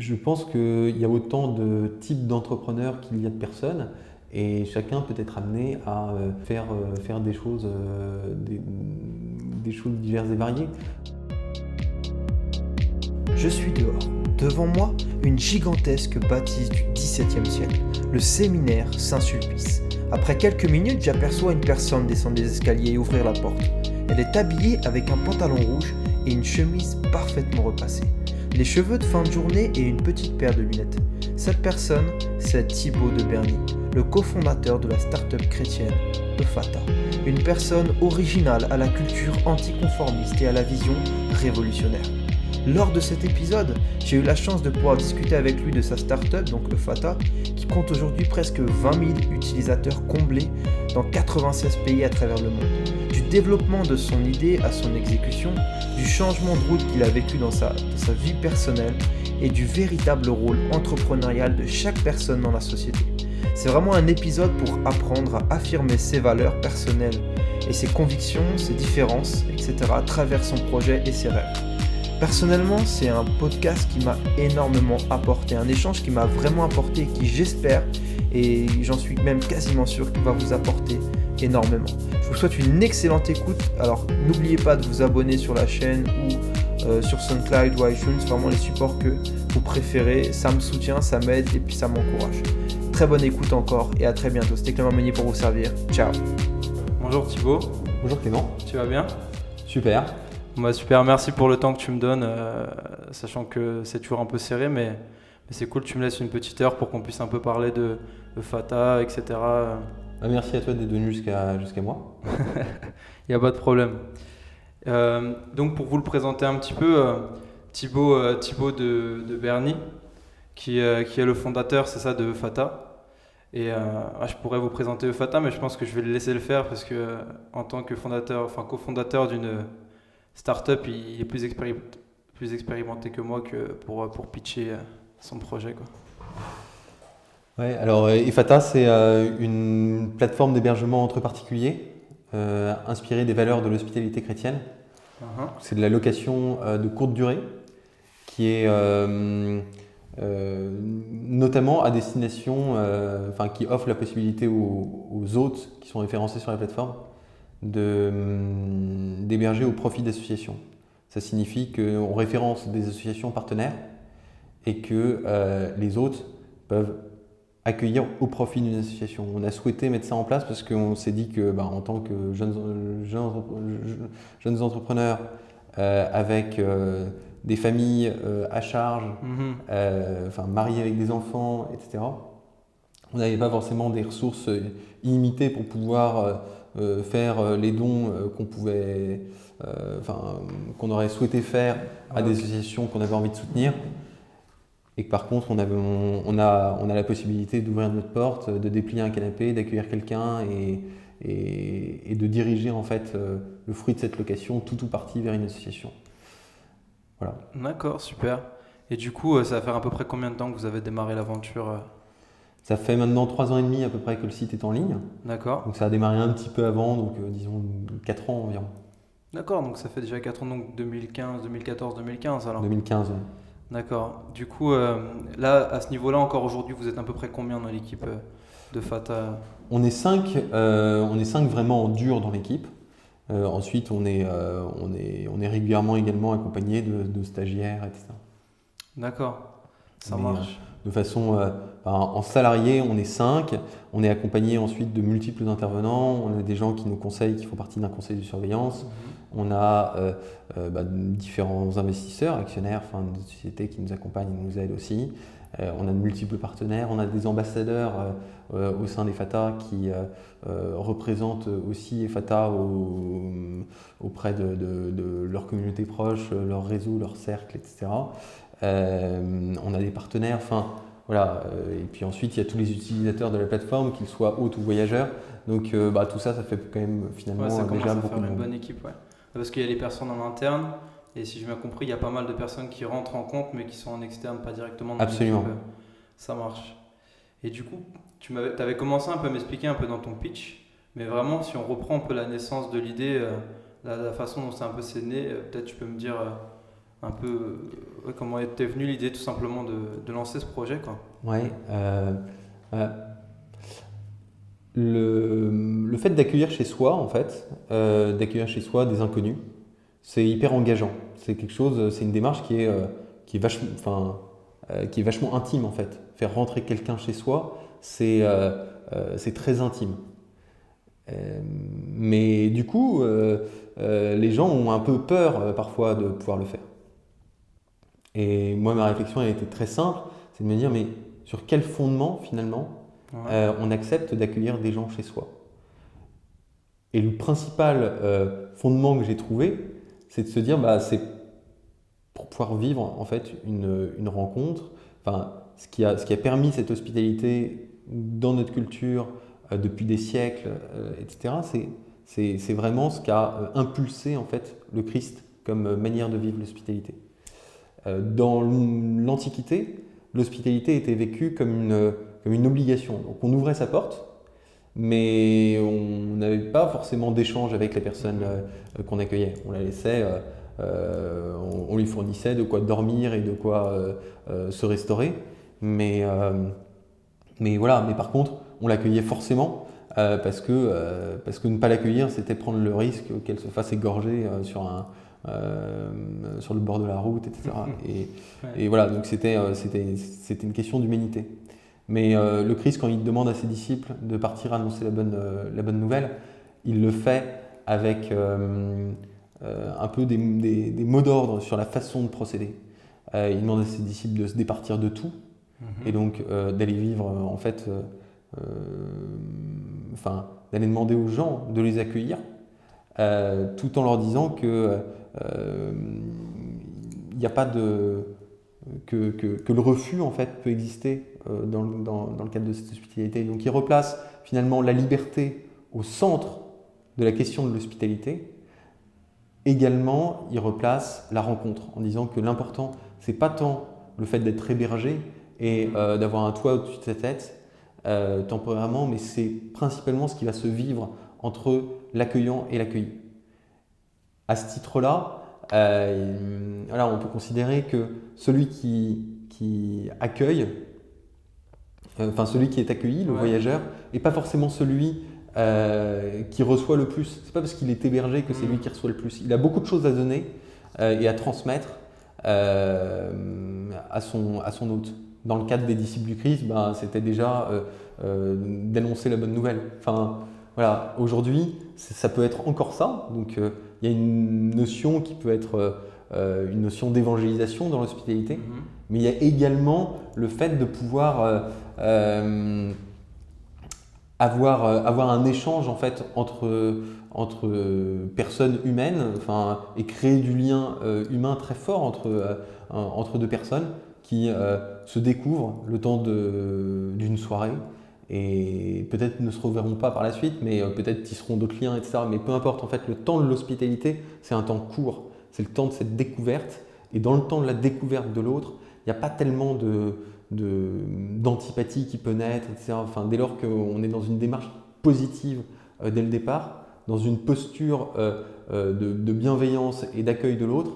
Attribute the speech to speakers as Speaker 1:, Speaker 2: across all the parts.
Speaker 1: Je pense qu'il y a autant de types d'entrepreneurs qu'il y a de personnes et chacun peut être amené à faire des choses diverses et variées.
Speaker 2: Je suis dehors. Devant moi, une gigantesque bâtisse du XVIIe siècle, le séminaire Saint-Sulpice. Après quelques minutes, j'aperçois une personne descendre des escaliers et ouvrir la porte. Elle est habillée avec un pantalon rouge et une chemise parfaitement repassée. Les cheveux de fin de journée et une petite paire de lunettes. Cette personne, c'est Thibaut de Berny, le cofondateur de la start-up chrétienne Ephata. Une personne originale à la culture anticonformiste et à la vision révolutionnaire. Lors de cet épisode, j'ai eu la chance de pouvoir discuter avec lui de sa start-up, donc Ephata, qui compte aujourd'hui presque 20 000 utilisateurs comblés dans 96 pays à travers le monde. Du développement de son idée à son exécution, du changement de route qu'il a vécu dans sa vie personnelle et du véritable rôle entrepreneurial de chaque personne dans la société. C'est vraiment un épisode pour apprendre à affirmer ses valeurs personnelles et ses convictions, ses différences, etc. à travers son projet et ses rêves. Personnellement, c'est un podcast qui m'a énormément apporté, un échange qui m'a vraiment apporté et qui, j'espère, et j'en suis même quasiment sûr, qu'il va vous apporter énormément. Je vous souhaite une excellente écoute. Alors, n'oubliez pas de vous abonner sur la chaîne ou sur SoundCloud ou iTunes, vraiment les supports que vous préférez. Ça me soutient, ça m'aide et puis ça m'encourage. Très bonne écoute encore et à très bientôt. C'était Clément Meunier pour vous servir. Ciao.
Speaker 3: Bonjour Thibaut.
Speaker 1: Bonjour Clément.
Speaker 3: Tu vas bien?
Speaker 1: Super.
Speaker 3: Super, merci pour le temps que tu me donnes, sachant que c'est toujours un peu serré, mais c'est cool, tu me laisses une petite heure pour qu'on puisse un peu parler de Ephata, etc.
Speaker 1: Merci à toi d'être venu jusqu'à moi.
Speaker 3: Il n'y a pas de problème. Donc pour vous le présenter un petit peu, Thibaut de Berny, qui est le fondateur, c'est ça, de Ephata. Et je pourrais vous présenter Ephata, mais je pense que je vais le laisser le faire parce que en tant que cofondateur d'une startup, il est plus expérimenté que moi pour pitcher son projet, quoi.
Speaker 1: Ouais, alors Ephata, c'est une plateforme d'hébergement entre particuliers inspirée des valeurs de l'hospitalité chrétienne.
Speaker 3: Uh-huh.
Speaker 1: C'est de la location de courte durée qui est notamment à destination, qui offre la possibilité aux hôtes qui sont référencés sur la plateforme d'héberger au profit d'associations. Ça signifie qu'on référence des associations partenaires et que les hôtes peuvent accueillir au profit d'une association. On a souhaité mettre ça en place parce qu'on s'est dit que, en tant que jeunes entrepreneurs avec des familles à charge, mariés avec des enfants, etc., on n'avait pas forcément des ressources illimitées pour pouvoir faire les dons qu'on aurait souhaité faire à des associations qu'on avait envie de soutenir. Et que par contre, on a la possibilité d'ouvrir notre porte, de déplier un canapé, d'accueillir quelqu'un et de diriger en fait le fruit de cette location tout ou partie vers une association. Voilà.
Speaker 3: D'accord, super. Et du coup, ça va faire à peu près combien de temps que vous avez démarré l'aventure?
Speaker 1: Ça fait maintenant 3 ans et demi à peu près que le site est en ligne.
Speaker 3: D'accord.
Speaker 1: Donc ça a démarré un petit peu avant, donc disons 4 ans environ.
Speaker 3: D'accord, donc ça fait déjà 4 ans, donc 2014, 2015 alors.
Speaker 1: 2015, ouais.
Speaker 3: D'accord. Du coup, là, à ce niveau-là, encore aujourd'hui, vous êtes à peu près combien dans l'équipe de Ephata?
Speaker 1: On est 5 vraiment en dur dans l'équipe. Ensuite, on est régulièrement également accompagné de stagiaires, etc.
Speaker 3: D'accord, ça marche.
Speaker 1: De façon, en salarié, on est 5. On est accompagné ensuite de multiples intervenants. On a des gens qui nous conseillent, qui font partie d'un conseil de surveillance. On a différents investisseurs, actionnaires, des sociétés qui nous accompagnent et nous aident aussi. On a de multiples partenaires. On a des ambassadeurs au sein d'Ephata qui représentent aussi Ephata auprès de leur communauté proche, leur réseau, leur cercle, etc. On a des partenaires, et puis ensuite il y a tous les utilisateurs de la plateforme, qu'ils soient hôtes ou voyageurs. Donc tout ça, ça fait quand même finalement
Speaker 3: ça commence
Speaker 1: déjà
Speaker 3: à
Speaker 1: beaucoup
Speaker 3: faire
Speaker 1: de
Speaker 3: une
Speaker 1: monde.
Speaker 3: bonne équipe, ouais. Parce qu'il y a les personnes en interne, et si j'ai bien compris, il y a pas mal de personnes qui rentrent en compte, mais qui sont en externe, pas directement dans
Speaker 1: Absolument.
Speaker 3: l'équipe. Ça marche. Et du coup, tu avais commencé un peu à m'expliquer un peu dans ton pitch, mais vraiment, si on reprend un peu la naissance de l'idée, la façon dont c'est un peu né, peut-être tu peux me dire un peu comment t'es venue l'idée tout simplement de lancer ce projet, quoi.
Speaker 1: Ouais. Le fait d'accueillir chez soi, en fait, d'accueillir chez soi des inconnus, c'est hyper engageant. C'est quelque chose, c'est une démarche qui est vachement intime, en fait. Faire rentrer quelqu'un chez soi, c'est très intime. Mais du coup, les gens ont un peu peur parfois de pouvoir le faire. Et moi, ma réflexion a été très simple, c'est de me dire, mais sur quel fondement, finalement, on accepte d'accueillir des gens chez soi? Et le principal fondement que j'ai trouvé, c'est de se dire, c'est pour pouvoir vivre en fait une rencontre. Enfin, ce qui a permis cette hospitalité dans notre culture depuis des siècles, etc. C'est vraiment ce qui a impulsé en fait le Christ comme manière de vivre l'hospitalité. Dans l'Antiquité, l'hospitalité était vécue comme une obligation. Donc on ouvrait sa porte, mais on n'avait pas forcément d'échange avec les personnes qu'on accueillait. On la laissait, on lui fournissait de quoi dormir et de quoi se restaurer. Mais voilà. Mais par contre, on l'accueillait forcément parce que ne pas l'accueillir, c'était prendre le risque qu'elle se fasse égorger sur le bord de la route, etc. Et voilà, donc c'était une question d'humanité. Mais le Christ, quand il demande à ses disciples de partir annoncer la bonne nouvelle, il le fait avec un peu des mots d'ordre sur la façon de procéder. Il demande à ses disciples de se départir de tout, et donc d'aller vivre en fait, d'aller demander aux gens de les accueillir, tout en leur disant que il n'y a pas que le refus en fait peut exister dans le cadre de cette hospitalité. Donc il replace finalement la liberté au centre de la question de l'hospitalité. Également, il replace la rencontre en disant que l'important, c'est pas tant le fait d'être hébergé et d'avoir un toit au-dessus de sa tête temporairement, mais c'est principalement ce qui va se vivre entre l'accueillant et l'accueilli. À ce titre-là, on peut considérer que celui qui accueille, celui qui est accueilli, le voyageur, n'est pas forcément celui qui reçoit le plus. C'est pas parce qu'il est hébergé que c'est lui qui reçoit le plus. Il a beaucoup de choses à donner et à transmettre à son hôte. Dans le cadre des disciples du Christ, c'était déjà d'annoncer la bonne nouvelle. Voilà, aujourd'hui, ça peut être encore ça. Donc, il y a une notion qui peut être une notion d'évangélisation dans l'hospitalité, mais il y a également le fait de pouvoir avoir un échange en fait entre personnes humaines, et créer du lien humain très fort entre deux personnes qui se découvrent le temps d'une soirée. Et peut-être ne se reverront pas par la suite, mais peut-être tisseront d'autres liens, etc. Mais peu importe, en fait, le temps de l'hospitalité, c'est un temps court. C'est le temps de cette découverte. Et dans le temps de la découverte de l'autre, il n'y a pas tellement d'antipathie qui peut naître, etc. Dès lors qu'on est dans une démarche positive dès le départ, dans une posture de bienveillance et d'accueil de l'autre,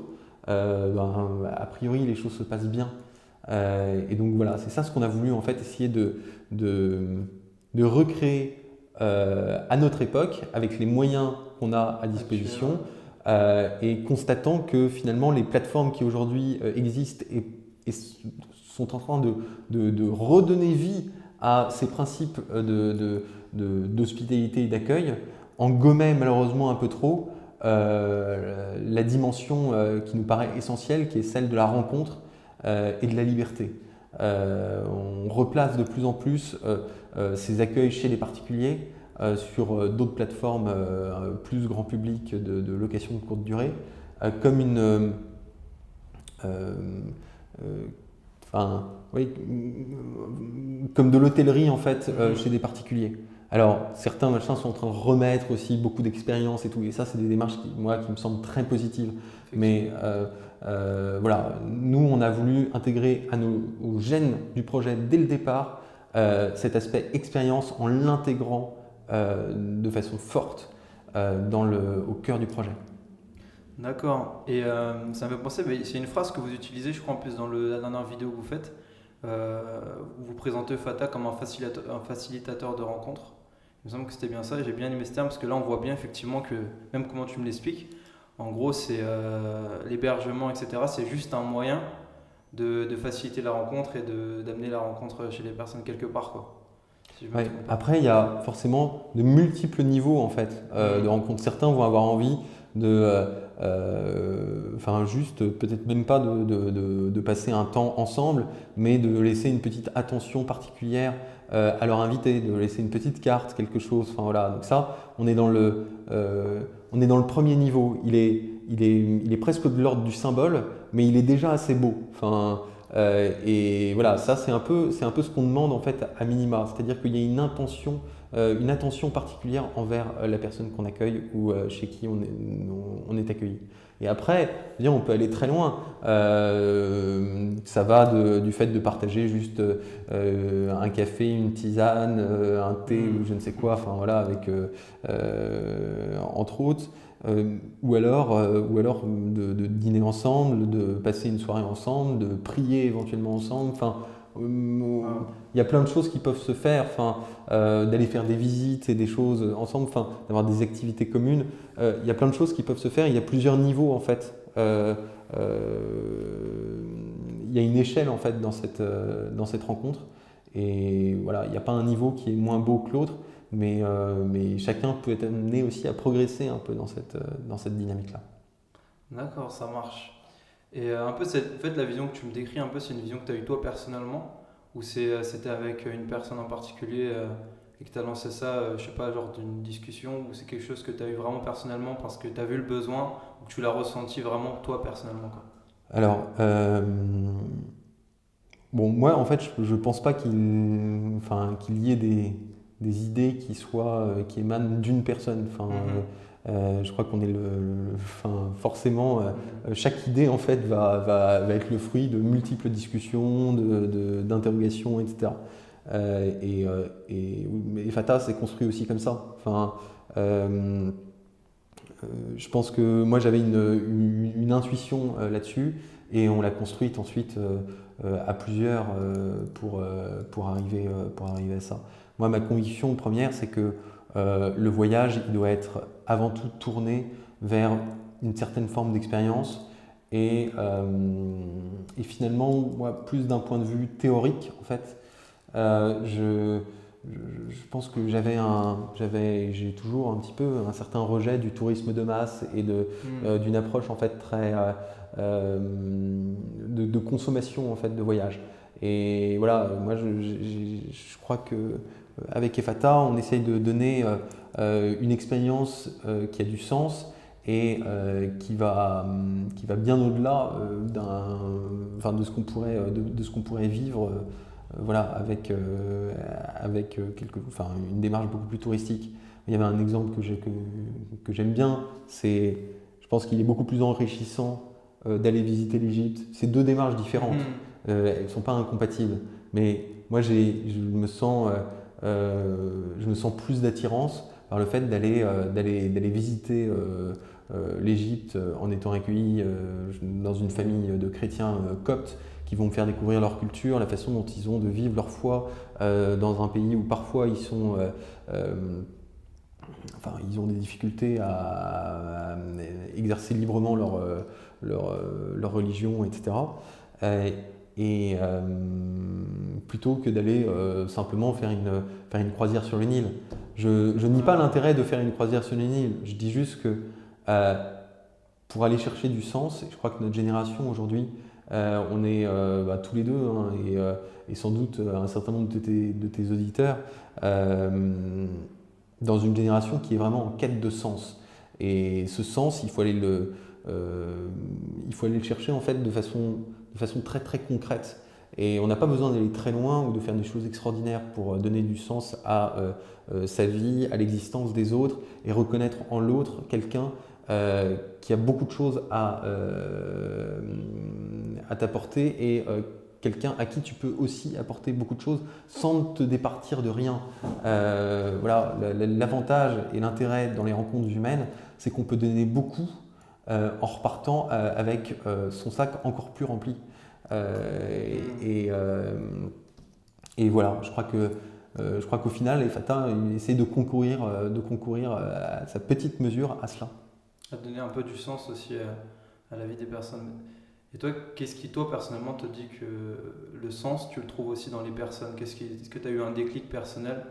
Speaker 1: a priori, les choses se passent bien. Et donc voilà, c'est ça ce qu'on a voulu en fait essayer de recréer à notre époque avec les moyens qu'on a à disposition et constatant que finalement les plateformes qui aujourd'hui existent et sont en train de redonner vie à ces principes d'hospitalité et d'accueil en gommaient malheureusement un peu trop la dimension qui nous paraît essentielle, qui est celle de la rencontre et de la liberté. On replace de plus en plus ces accueils chez les particuliers sur d'autres plateformes plus grand public de location de courte durée comme comme de l'hôtellerie en fait chez des particuliers. Alors certains machins sont en train de remettre aussi beaucoup d'expérience et tout, et ça c'est des démarches qui me semblent très positives. Mais voilà, nous on a voulu intégrer au gène du projet dès le départ cet aspect expérience en l'intégrant de façon forte au cœur du projet.
Speaker 3: D'accord. Et ça me fait penser, c'est une phrase que vous utilisez, je crois, en plus dans la dernière vidéo que vous faites. Où vous présentez Fata comme un facilitateur de rencontres. Il me semble que c'était bien ça, et j'ai bien aimé ce terme parce que là on voit bien effectivement que, même comment tu me l'expliques, en gros c'est l'hébergement, etc. C'est juste un moyen de faciliter la rencontre et d'amener la rencontre chez les personnes quelque part, quoi. Si je me
Speaker 1: Ouais.
Speaker 3: trompe pas.
Speaker 1: Après, il y a forcément de multiples niveaux en fait de rencontres. Certains vont avoir envie enfin juste peut-être même pas de passer un temps ensemble, mais de laisser une petite attention particulière à leur invité, de laisser une petite carte, quelque chose. Enfin voilà. Donc ça, on est dans le premier niveau. Il est presque de l'ordre du symbole, mais il est déjà assez beau. Enfin, et voilà, ça c'est un peu ce qu'on demande en fait à minima, c'est-à-dire qu'il y a une attention particulière envers la personne qu'on accueille ou chez qui on est accueilli. Et après, je veux dire, on peut aller très loin. Ça va du fait de partager juste un café, une tisane, un thé ou je ne sais quoi, enfin voilà, avec entre autres. Ou alors de dîner ensemble, de passer une soirée ensemble, de prier éventuellement ensemble. Enfin, il y a plein de choses qui peuvent se faire. Enfin, d'aller faire des visites et des choses ensemble. Enfin, d'avoir des activités communes. Il y a plein de choses qui peuvent se faire. Il y a plusieurs niveaux en fait. Il y a une échelle en fait dans cette rencontre. Et voilà, il n'y a pas un niveau qui est moins beau que l'autre. Mais chacun peut être amené aussi à progresser un peu dans cette dynamique-là.
Speaker 3: D'accord, ça marche. Et un peu, en fait, la vision que tu me décris, un peu, c'est une vision que tu as eue toi personnellement, ou c'était avec une personne en particulier et que tu as lancé ça, je sais pas, genre d'une discussion, ou c'est quelque chose que tu as eu vraiment personnellement parce que tu as vu le besoin, ou que tu l'as ressenti vraiment toi personnellement, quoi.
Speaker 1: Alors, bon, moi, en fait, je ne pense pas qu'il y ait des idées qui émanent d'une personne. Enfin, je crois qu'on est forcément, chaque idée en fait va être le fruit de multiples discussions, d'interrogations, etc. Et Fata s'est construit aussi comme ça. Enfin, je pense que moi j'avais une intuition là-dessus et on l'a construite ensuite à plusieurs pour arriver à ça. Moi, ma conviction première, c'est que le voyage, il doit être avant tout tourné vers une certaine forme d'expérience et finalement, moi, plus d'un point de vue théorique, en fait, je pense que j'ai toujours un petit peu un certain rejet du tourisme de masse et d'une approche en fait très de consommation en fait de voyage. Et voilà, moi je crois que avec Efata, on essaye de donner une expérience qui a du sens et qui va bien au-delà de ce qu'on pourrait vivre voilà, avec une démarche beaucoup plus touristique. Il y avait un exemple que j'aime bien, je pense qu'il est beaucoup plus enrichissant d'aller visiter l'Égypte. C'est deux démarches différentes, elles ne sont pas incompatibles, mais moi je me sens plus d'attirance par le fait d'aller visiter l'Égypte en étant accueilli dans une famille de chrétiens coptes qui vont me faire découvrir leur culture, la façon dont ils ont de vivre leur foi dans un pays où parfois ils ont des difficultés à exercer librement leur religion, etc. Plutôt que d'aller simplement faire une croisière sur le Nil. Je nie pas l'intérêt de faire une croisière sur le Nil, je dis juste que pour aller chercher du sens, et je crois que notre génération aujourd'hui, on est tous les deux, hein, et sans doute un certain nombre de tes auditeurs, dans une génération qui est vraiment en quête de sens. Et ce sens, il faut aller le chercher en fait de façon très très concrète. Et on n'a pas besoin d'aller très loin ou de faire des choses extraordinaires pour donner du sens à sa vie, à l'existence des autres et reconnaître en l'autre quelqu'un qui a beaucoup de choses à t'apporter et quelqu'un à qui tu peux aussi apporter beaucoup de choses sans te départir de rien. Voilà, l'avantage et l'intérêt dans les rencontres humaines, c'est qu'on peut donner beaucoup en repartant avec son sac encore plus rempli. Et voilà, je crois qu'au final, Fata il essaie de concourir à sa petite mesure à cela.
Speaker 3: À donner un peu du sens aussi à la vie des personnes. Et toi, qu'est-ce qui, toi, personnellement, te dit que le sens, tu le trouves aussi dans les personnes? Est-ce que tu as eu un déclic personnel?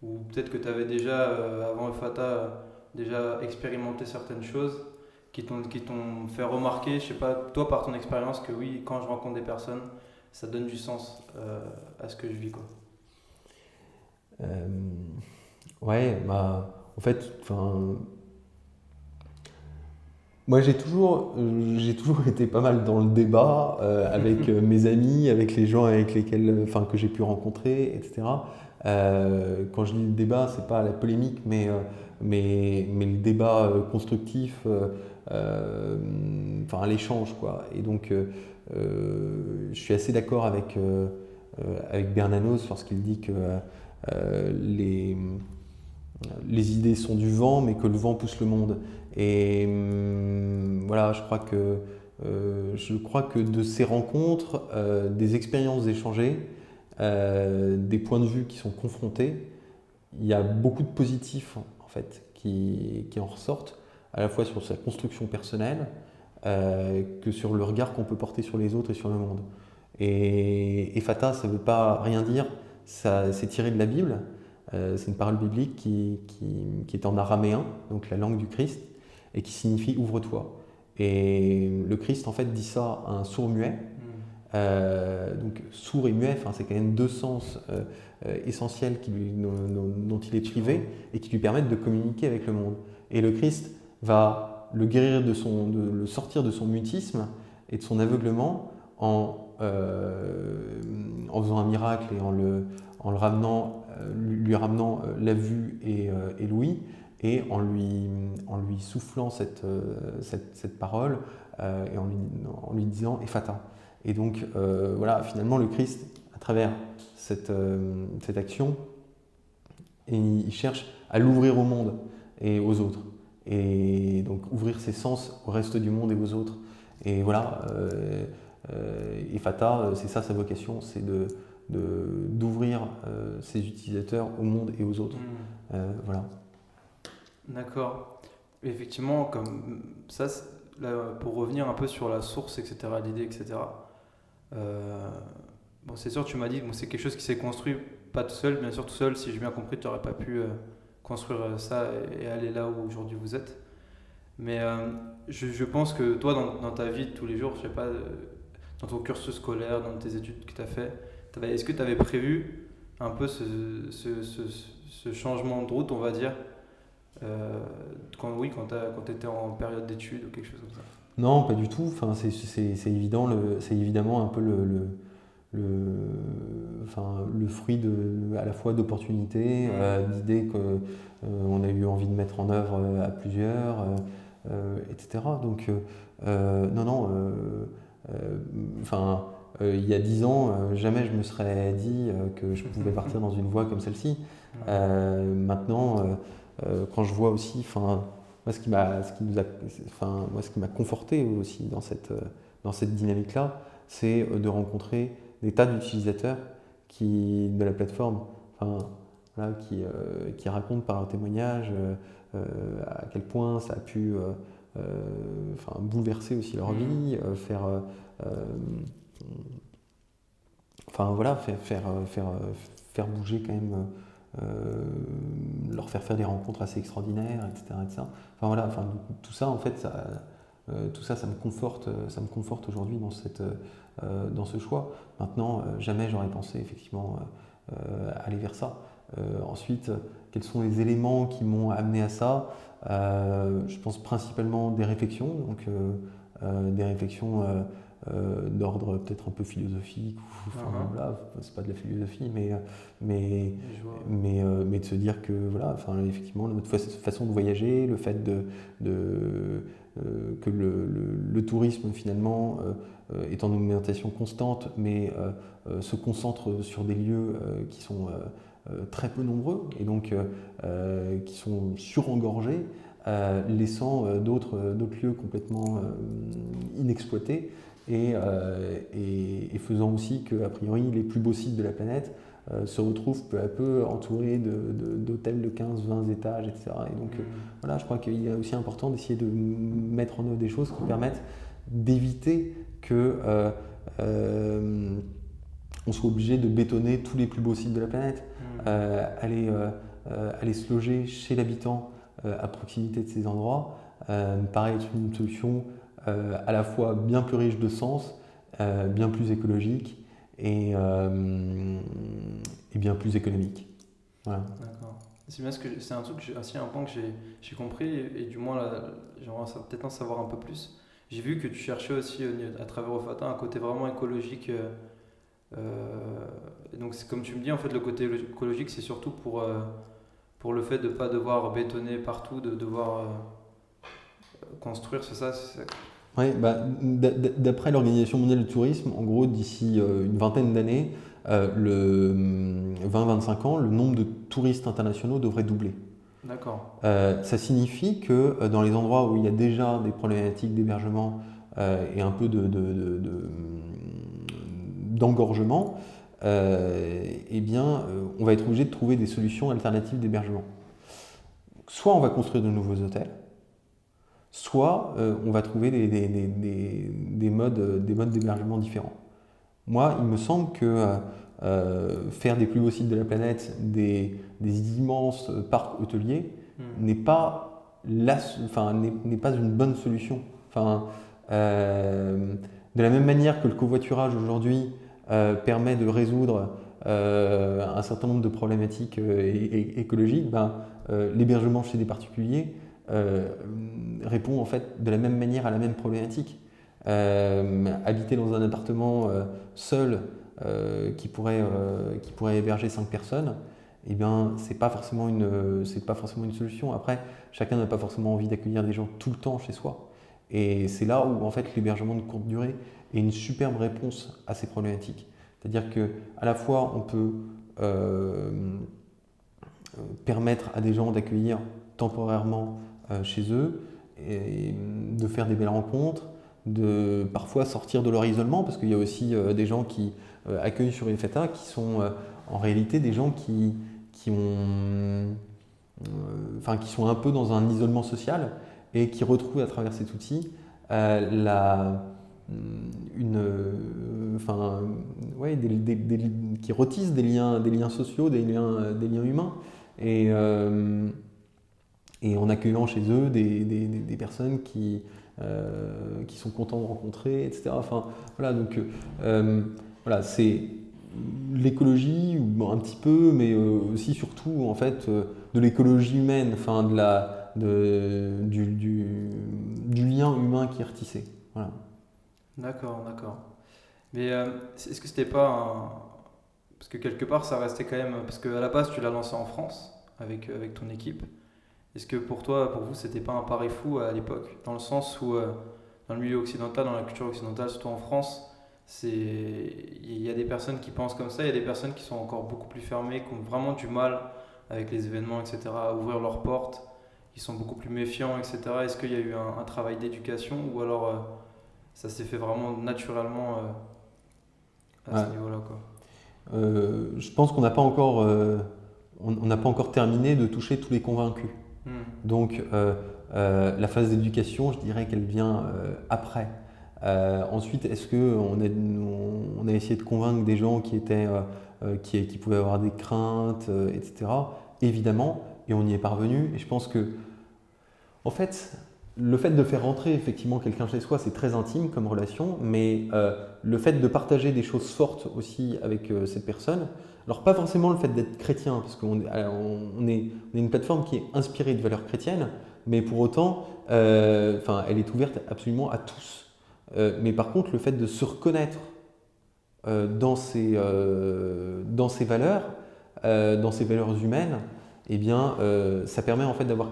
Speaker 3: Ou peut-être que tu avais déjà, avant Fata, déjà expérimenté certaines choses qui t'ont fait remarquer, je sais pas, toi, par ton expérience, que oui, quand je rencontre des personnes, ça donne du sens à ce que je vis, quoi.
Speaker 1: Ouais, en fait, moi j'ai toujours été pas mal dans le débat avec mes amis, avec les gens avec lesquels, que j'ai pu rencontrer, etc. Quand je dis le débat, c'est pas la polémique, mais le débat constructif, l'échange, quoi. Et donc, je suis assez d'accord avec Bernanos lorsqu'il dit que les idées sont du vent, mais que le vent pousse le monde. Et voilà, je crois que de ces rencontres, des expériences échangées, des points de vue qui sont confrontés, il y a beaucoup de positifs en fait qui en ressortent, à la fois sur sa construction personnelle, que sur le regard qu'on peut porter sur les autres et sur le monde. Et Fata, ça ne veut pas rien dire, c'est tiré de la Bible. C'est une parole biblique qui est en araméen, donc la langue du Christ, et qui signifie ouvre-toi. Et le Christ en fait dit ça à un sourd-muet. Donc sourd et muet, c'est quand même deux sens essentiels dont il est privé et qui lui permettent de communiquer avec le monde. Et le Christ va le guérir de le sortir de son mutisme et de son aveuglement en faisant un miracle et en le ramenant, lui ramenant la vue et l'ouïe, et en lui soufflant cette parole et en lui disant Ephata. Et donc voilà, finalement le Christ, à travers cette action, il cherche à l'ouvrir au monde et aux autres, et donc ouvrir ses sens au reste du monde et aux autres. Et voilà, Ephata, c'est ça sa vocation, c'est d'ouvrir ses utilisateurs au monde et aux autres. Voilà.
Speaker 3: D'accord. Effectivement, comme ça, là, pour revenir un peu sur la source, etc., l'idée, etc. Bon, c'est sûr, tu m'as dit que c'est quelque chose qui s'est construit pas tout seul, bien sûr tout seul. Si j'ai bien compris, tu n'aurais pas pu construire ça et aller là où aujourd'hui vous êtes. Mais je pense que toi, dans ta vie de tous les jours, je sais pas, dans ton cursus scolaire, dans tes études que tu as fait, est-ce que tu avais prévu un peu ce changement de route, on va dire, quand tu étais en période d'études ou quelque chose comme ça?
Speaker 1: Non, pas du tout. C'est évidemment un peu le fruit à la fois d'opportunités, d'idées qu'on a eu envie de mettre en œuvre à plusieurs, etc. Donc, il y a 10 ans, jamais je me serais dit que je pouvais partir dans une voie comme celle-ci. Maintenant, quand je vois aussi, moi, ce qui m'a conforté aussi dans cette dynamique-là, c'est de rencontrer des tas d'utilisateurs de la plateforme, qui racontent par leur témoignage à quel point ça a pu bouleverser aussi leur vie, faire bouger quand même, leur faire des rencontres assez extraordinaires, etc. Tout ça, en fait, ça me conforte aujourd'hui dans ce choix. Maintenant, jamais j'aurais pensé effectivement aller vers ça. Ensuite, quels sont les éléments qui m'ont amené à ça? Je pense principalement des réflexions, d'ordre peut-être un peu philosophique, c'est pas de la philosophie, mais de se dire que effectivement notre façon de voyager, le fait que le tourisme finalement est en augmentation constante, mais se concentre sur des lieux qui sont très peu nombreux et donc qui sont surengorgés. laissant d'autres lieux complètement inexploités et faisant aussi que, a priori, les plus beaux sites de la planète se retrouvent peu à peu entourés d'hôtels de 15-20 étages, etc. Et donc voilà, je crois qu'il est aussi important d'essayer de mettre en œuvre des choses qui permettent d'éviter que on soit obligé de bétonner tous les plus beaux sites de la planète, aller se loger chez l'habitant à proximité de ces endroits, paraît être une solution à la fois bien plus riche de sens, bien plus écologique et bien plus économique. Voilà.
Speaker 3: D'accord. C'est bien c'est un truc, un point que j'ai compris et du moins là, j'aimerais peut-être en savoir un peu plus. J'ai vu que tu cherchais aussi à travers Ofata un côté vraiment écologique. Donc c'est comme tu me dis, en fait, le côté écologique, c'est surtout pour le fait de ne pas devoir bétonner partout, de devoir construire, c'est ça.
Speaker 1: Oui, d'après l'Organisation mondiale du tourisme, en gros, d'ici une vingtaine d'années, le 20-25 ans, le nombre de touristes internationaux devrait doubler.
Speaker 3: D'accord.
Speaker 1: Ça signifie que dans les endroits où il y a déjà des problématiques d'hébergement et un peu d'engorgement, eh bien, on va être obligé de trouver des solutions alternatives d'hébergement. Soit on va construire de nouveaux hôtels, soit on va trouver des modes d'hébergement différents. Moi, il me semble que faire des plus beaux sites de la planète, des immenses parcs hôteliers, n'est pas une bonne solution. De la même manière que le covoiturage aujourd'hui permet de résoudre un certain nombre de problématiques écologiques, l'hébergement chez des particuliers répond en fait de la même manière à la même problématique. Habiter dans un appartement seul qui pourrait héberger 5 personnes, eh bien, c'est pas forcément une solution. Après, chacun n'a pas forcément envie d'accueillir des gens tout le temps chez soi. Et c'est là où en fait l'hébergement de courte durée est une superbe réponse à ces problématiques. C'est-à-dire que à la fois on peut permettre à des gens d'accueillir temporairement chez eux et de faire des belles rencontres, de parfois sortir de leur isolement, parce qu'il y a aussi des gens qui accueillent sur Ofata qui sont en réalité des gens qui sont un peu dans un isolement social et qui retrouvent à travers cet outil qui retissent des liens sociaux, des liens humains, et en accueillant chez eux des personnes qui sont contents de rencontrer, etc. Donc c'est l'écologie, un petit peu, mais aussi surtout en fait de l'écologie humaine, du lien humain qui est retissé. Voilà.
Speaker 3: D'accord. Mais est-ce que c'était pas parce que quelque part ça restait quand même, parce qu'à la base tu l'as lancé en France avec ton équipe. Est-ce que pour vous, c'était pas un pari fou à l'époque, dans le sens où dans le milieu occidental, dans la culture occidentale, surtout en France, il y a des personnes qui pensent comme ça, il y a des personnes qui sont encore beaucoup plus fermées, qui ont vraiment du mal avec les événements, etc., à ouvrir leurs portes, qui sont beaucoup plus méfiants, etc. Est-ce qu'il y a eu un travail d'éducation, ou alors ça s'est fait vraiment naturellement à ce niveau-là, quoi?
Speaker 1: Je pense qu'on n'a pas encore terminé de toucher tous les convaincus. Donc la phase d'éducation, je dirais qu'elle vient après. Ensuite, est-ce qu'on a essayé de convaincre des gens qui pouvaient avoir des craintes, etc. Évidemment, et on y est parvenu. Et je pense que, en fait, le fait de faire rentrer effectivement quelqu'un chez soi, c'est très intime comme relation, mais le fait de partager des choses fortes aussi avec cette personne, alors pas forcément le fait d'être chrétien, parce qu'on est une plateforme qui est inspirée de valeurs chrétiennes, mais pour autant, elle est ouverte absolument à tous. Mais par contre, le fait de se reconnaître dans ces valeurs humaines, eh bien, ça permet en fait d'avoir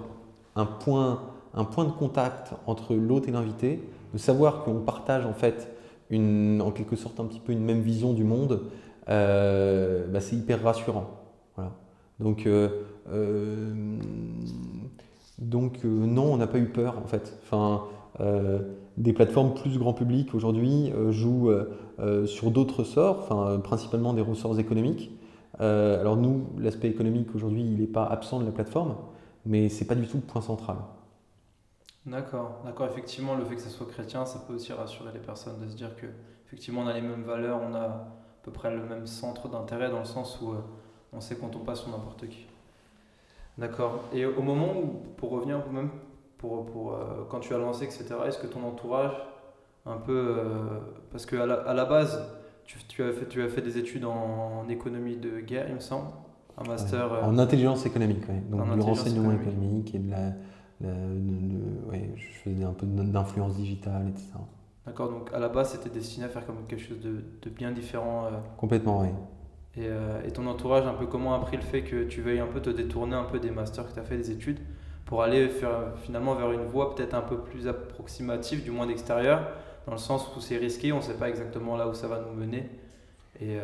Speaker 1: un point de contact entre l'hôte et l'invité, de savoir qu'on partage en fait en quelque sorte un petit peu une même vision du monde. C'est hyper rassurant. Voilà. Donc Donc non, on n'a pas eu peur en fait. Enfin, des plateformes plus grand public aujourd'hui jouent sur d'autres ressorts, enfin, principalement des ressorts économiques. Alors nous, l'aspect économique aujourd'hui, il n'est pas absent de la plateforme, mais c'est pas du tout le point central.
Speaker 3: D'accord, effectivement, le fait que ça soit chrétien, ça peut aussi rassurer les personnes de se dire que effectivement on a les mêmes valeurs, on a à peu près le même centre d'intérêt dans le sens où on sait qu'on tombe pas sur n'importe qui. D'accord. Et au moment où, pour revenir même quand tu as lancé, etc., est-ce que ton entourage, un peu, parce qu'à la base, tu as fait des études en économie de guerre, il me semble, un master
Speaker 1: en intelligence économique, ouais. Donc
Speaker 3: en
Speaker 1: du
Speaker 3: intelligence
Speaker 1: renseignement
Speaker 3: économique.
Speaker 1: économique et ouais, je faisais un peu d'influence digitale, etc.
Speaker 3: D'accord, donc à la base, c'était destiné à faire comme quelque chose de bien différent.
Speaker 1: Complètement, oui.
Speaker 3: Et ton entourage, un peu comment a pris le fait que tu veuilles un peu te détourner un peu des masters que tu as fait, des études, pour aller finalement vers une voie peut-être un peu plus approximative, du moins d'extérieur, dans le sens où c'est risqué, on ne sait pas exactement là où ça va nous mener. Et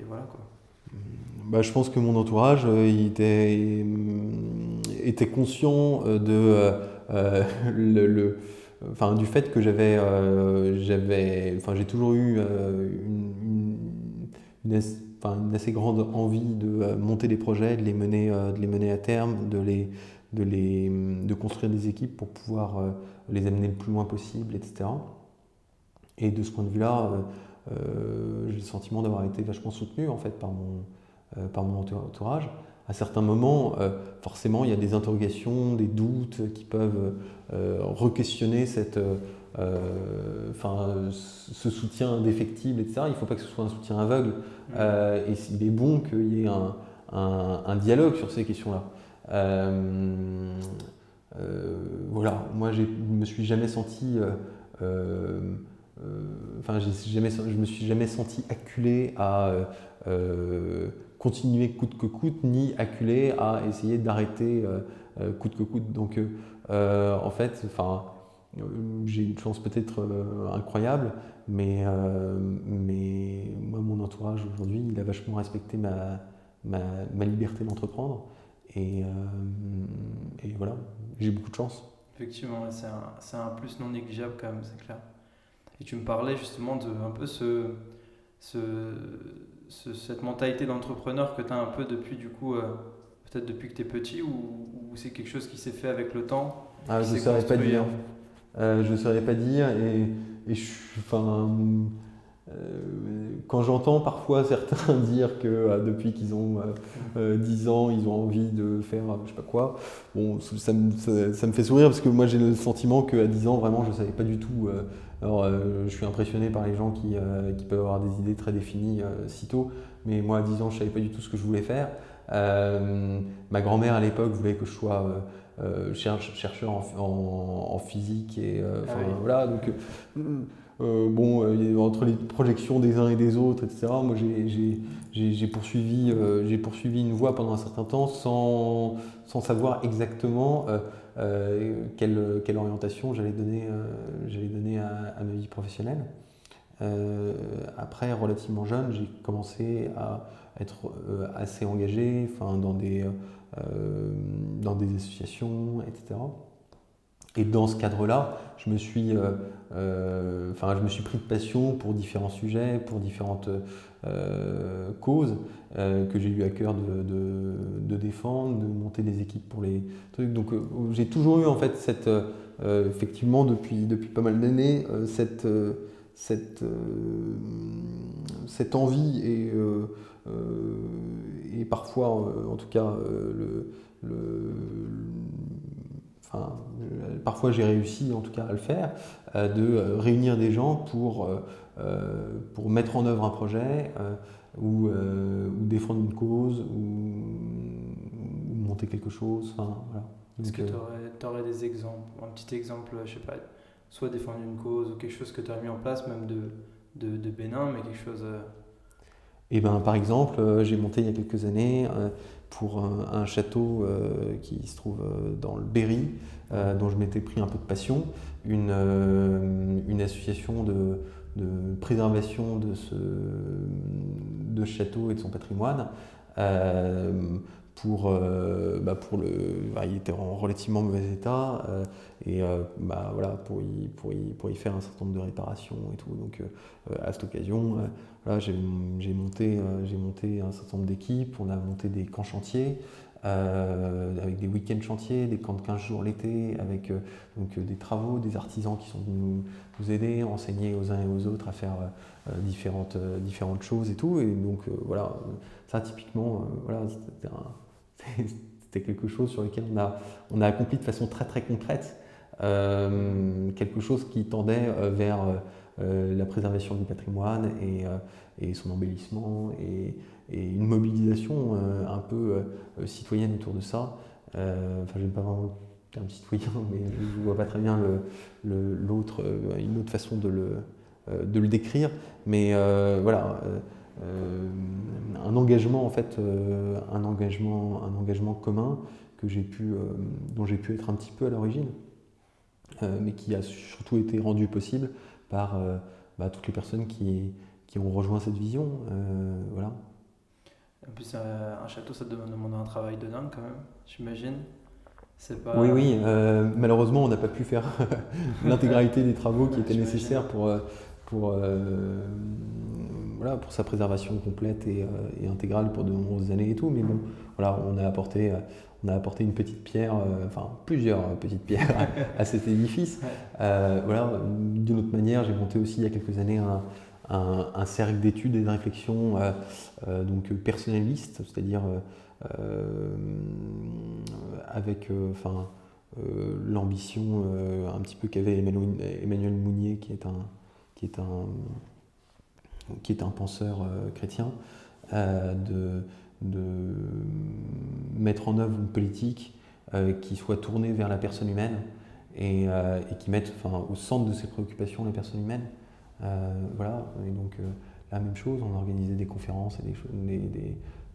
Speaker 3: voilà quoi.
Speaker 1: Bah, je pense que mon entourage il était conscient enfin, du fait que j'ai toujours eu enfin, une assez grande envie de monter des projets, de les mener à terme, de construire des équipes pour pouvoir les amener le plus loin possible, etc. Et de ce point de vue-là, j'ai le sentiment d'avoir été vachement soutenu en fait par mon entourage. À certains moments, forcément, il y a des interrogations, des doutes qui peuvent re-questionner ce soutien indéfectible, etc. Il ne faut pas que ce soit un soutien aveugle. Et il est bon qu'il y ait un dialogue sur ces questions-là. Voilà, moi je me suis jamais senti je me suis jamais senti acculé à continuer coûte que coûte, ni acculé à essayer d'arrêter coûte que coûte. Donc en fait, j'ai une chance peut-être incroyable, mais moi, mon entourage aujourd'hui, il a vachement respecté ma liberté d'entreprendre. Et voilà, j'ai beaucoup de chance.
Speaker 3: Effectivement, c'est un plus non négligeable quand même, c'est clair. Et tu me parlais justement de un peu cette mentalité d'entrepreneur que tu as un peu depuis du coup, peut-être depuis que tu es petit, ou c'est quelque chose qui s'est fait avec le temps?
Speaker 1: Je ne saurais pas dire. Je ne saurais pas dire. Et quand j'entends parfois certains dire que depuis qu'ils ont 10 ans, ils ont envie de faire je sais pas quoi, bon, ça me fait sourire parce que moi j'ai le sentiment qu'à 10 ans, vraiment, je ne savais pas du tout. Je suis impressionné par les gens qui peuvent avoir des idées très définies si tôt, mais moi à 10 ans, je ne savais pas du tout ce que je voulais faire. Ma grand-mère à l'époque voulait que je sois chercheur en physique et
Speaker 3: oui.
Speaker 1: voilà, donc entre les projections des uns et des autres, etc. Moi, j'ai poursuivi une voie pendant un certain temps sans savoir exactement quelle orientation j'allais donner à ma vie professionnelle. Après, relativement jeune, j'ai commencé à être assez engagé, dans des associations, etc. Et dans ce cadre-là, je me suis pris de passion pour différents sujets, pour différentes causes que j'ai eu à cœur de défendre, de monter des équipes pour les trucs. Donc j'ai toujours eu en fait effectivement depuis pas mal d'années cette envie et parfois en tout cas parfois j'ai réussi en tout cas à le faire, de réunir des gens pour mettre en œuvre un projet ou défendre une cause ou monter quelque chose. Voilà.
Speaker 3: Est-ce que tu aurais des exemples, un petit exemple, je sais pas, soit défendre une cause ou quelque chose que tu as mis en place, même de bénin, mais quelque chose...
Speaker 1: Et par exemple, j'ai monté il y a quelques années pour un château qui se trouve dans le Berry, dont je m'étais pris un peu de passion, une association de préservation de ce château et de son patrimoine, il était en relativement mauvais état voilà, pour y faire un certain nombre de réparations et tout. Donc à cette occasion, voilà, j'ai monté un certain nombre d'équipes, on a monté des camps chantiers. Avec des week-ends chantiers, des camps de 15 jours l'été, avec des travaux, des artisans qui sont venus nous aider, enseigner aux uns et aux autres à faire différentes choses et tout. Et donc voilà, ça typiquement, voilà, c'était quelque chose sur lequel on a accompli de façon très très concrète, quelque chose qui tendait vers la préservation du patrimoine et son embellissement et une mobilisation un peu citoyenne autour de ça. Enfin, j'aime pas vraiment le terme citoyen, mais je vois pas très bien une autre façon de le décrire. Mais voilà, un engagement en fait, un engagement commun dont j'ai pu être un petit peu à l'origine, mais qui a surtout été rendu possible par toutes les personnes qui ont rejoint cette vision. Voilà.
Speaker 3: En plus, un château, ça demande un travail de dingue quand même, j'imagine. C'est pas...
Speaker 1: Oui, malheureusement, on n'a pas pu faire l'intégralité des travaux qui étaient nécessaires pour sa préservation complète et intégrale pour de nombreuses années et tout. Mais bon, voilà, on a apporté une petite pierre, plusieurs petites pierres à cet édifice. Voilà, d'une autre manière, j'ai monté aussi il y a quelques années un cercle d'études et de réflexion donc personnaliste, c'est-à-dire avec l'ambition un petit peu qu'avait Emmanuel Mounier, qui est un penseur chrétien, de mettre en œuvre une politique qui soit tournée vers la personne humaine et qui mette au centre de ses préoccupations la personne humaine. Voilà, et donc la même chose, on a organisé des conférences et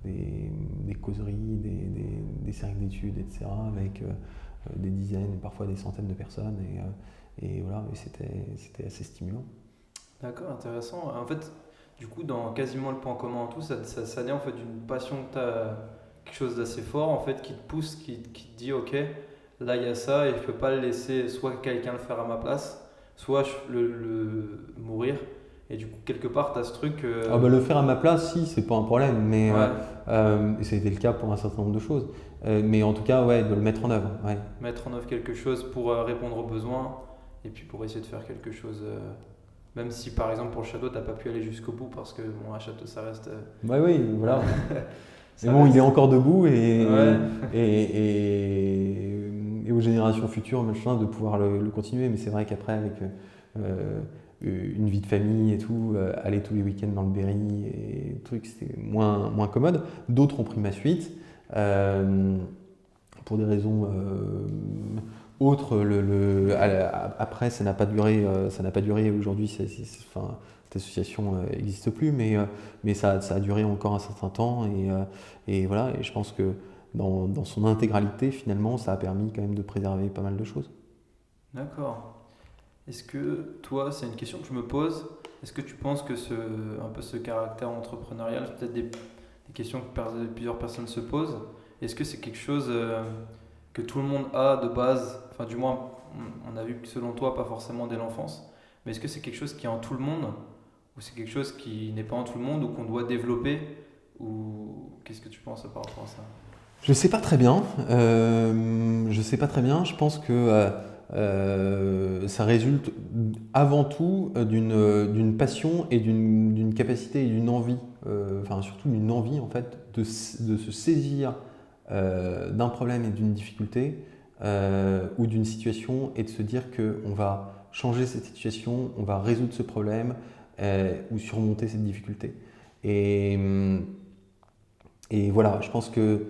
Speaker 1: des causeries, des cercles d'études, etc., avec des dizaines et parfois des centaines de personnes, et voilà, et c'était assez stimulant.
Speaker 3: D'accord, intéressant. En fait, du coup, dans quasiment le point commun en tout, ça naît en fait d'une passion que tu as, quelque chose d'assez fort en fait, qui te pousse, qui te dit ok, là il y a ça et je peux pas le laisser soit quelqu'un le faire à ma place, soit le mourir. Et du coup, quelque part, tu as ce truc.
Speaker 1: Le faire à ma place, si, c'est pas un problème, mais
Speaker 3: ouais.
Speaker 1: ça a été le cas pour un certain nombre de choses. Mais en tout cas, ouais, de le mettre en œuvre. Ouais.
Speaker 3: Mettre en œuvre quelque chose pour répondre aux besoins et puis pour essayer de faire quelque chose. Même si par exemple pour le château, tu n'as pas pu aller jusqu'au bout parce que bon, un château, ça reste.
Speaker 1: Oui, voilà. Mais bon, il est encore debout et aux générations futures, machin, de pouvoir le continuer. Mais c'est vrai qu'après, avec une vie de famille et tout, aller tous les week-ends dans le Berry et trucs, c'était moins commode. D'autres ont pris ma suite pour des raisons autres. Après, ça n'a pas duré. Aujourd'hui, cette association n'existe plus, mais ça a duré encore un certain temps et voilà. Et je pense que dans son intégralité, finalement, ça a permis quand même de préserver pas mal de choses.
Speaker 3: D'accord. Est-ce que toi, c'est une question que je me pose, est-ce que tu penses que un peu ce caractère entrepreneurial, c'est peut-être des questions que plusieurs personnes se posent, est-ce que c'est quelque chose que tout le monde a de base, enfin du moins on a vu que selon toi pas forcément dès l'enfance, mais est-ce que c'est quelque chose qui est en tout le monde ou c'est quelque chose qui n'est pas en tout le monde ou qu'on doit développer, ou qu'est-ce que tu penses par rapport à ça?
Speaker 1: Je sais pas très bien, je pense que ça résulte avant tout d'une passion et d'une capacité et d'une envie, surtout d'une envie en fait de se saisir d'un problème et d'une difficulté ou d'une situation et de se dire qu'on va changer cette situation, on va résoudre ce problème ou surmonter cette difficulté. Et voilà, je pense que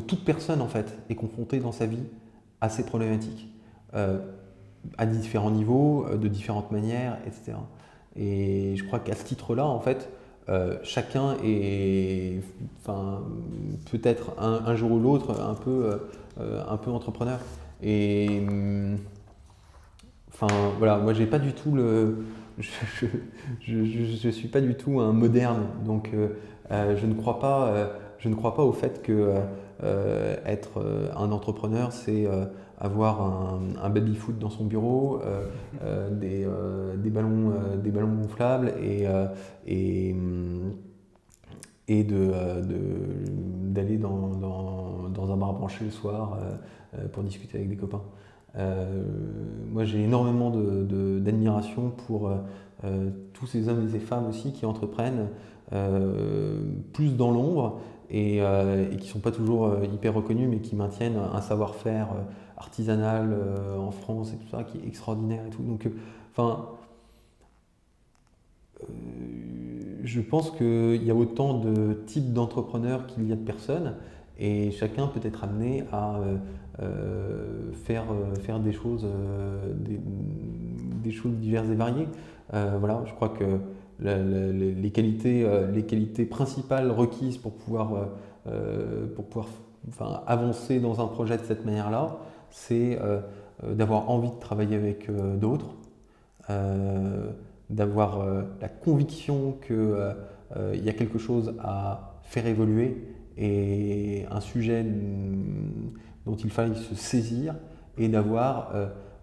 Speaker 1: toute personne en fait est confrontée dans sa vie à ces problématiques. À différents niveaux, de différentes manières, etc. Et je crois qu'à ce titre-là, en fait, chacun est, peut-être un jour ou l'autre, un peu entrepreneur. Et voilà, moi j'ai pas du tout je suis pas du tout un moderne, donc je ne crois pas je ne crois pas au fait que être un entrepreneur, c'est avoir un baby-foot dans son bureau, des ballons gonflables et d'aller dans un bar branché le soir pour discuter avec des copains. Moi, j'ai énormément d'admiration pour tous ces hommes et ces femmes aussi qui entreprennent plus dans l'ombre et qui ne sont pas toujours hyper reconnus, mais qui maintiennent un savoir-faire artisanal en France et tout ça, qui est extraordinaire et tout. Donc, je pense qu'il y a autant de types d'entrepreneurs qu'il y a de personnes, et chacun peut être amené à faire des choses diverses et variées. Voilà, je crois que les qualités principales requises pour pouvoir avancer dans un projet de cette manière-là, c'est d'avoir envie de travailler avec d'autres, d'avoir la conviction qu'il y a quelque chose à faire évoluer et un sujet dont il faille se saisir, et d'avoir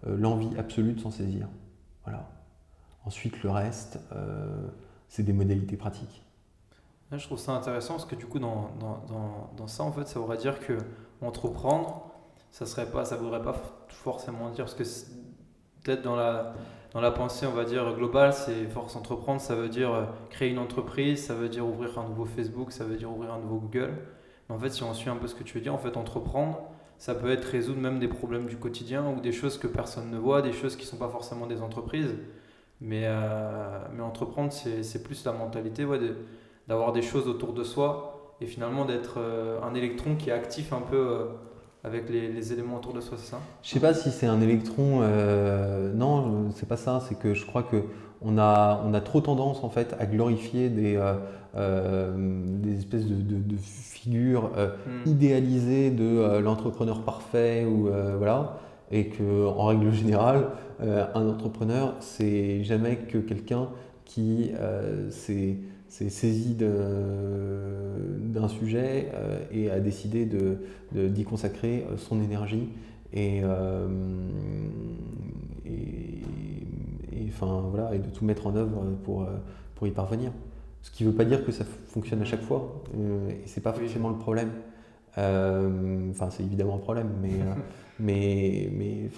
Speaker 1: l'envie absolue de s'en saisir. Voilà. Ensuite, le reste, c'est des modalités pratiques.
Speaker 3: Je trouve ça intéressant parce que du coup, dans ça, en fait, ça voudrait dire que entreprendre, ça voudrait pas forcément dire, parce que peut-être dans la pensée, on va dire, globale, c'est force entreprendre, ça veut dire créer une entreprise, ça veut dire ouvrir un nouveau Facebook, ça veut dire ouvrir un nouveau Google. Mais en fait, si on suit un peu ce que tu veux dire, en fait, entreprendre, ça peut être résoudre même des problèmes du quotidien ou des choses que personne ne voit, des choses qui ne sont pas forcément des entreprises. Mais entreprendre, c'est plus la mentalité d'avoir des choses autour de soi et finalement d'être un électron qui est actif un peu avec les éléments autour de soi, c'est ça?
Speaker 1: Je sais pas si c'est un électron, non, c'est pas ça, c'est que je crois qu'on a trop tendance en fait à glorifier des espèces de figures idéalisées de l'entrepreneur parfait, ou voilà, et qu'en règle générale, un entrepreneur, c'est jamais que quelqu'un qui s'est saisi d'un sujet et a décidé d'y consacrer son énergie et de tout mettre en œuvre pour y parvenir. Ce qui ne veut pas dire que ça fonctionne à chaque fois, et c'est pas forcément le problème. C'est évidemment un problème, mais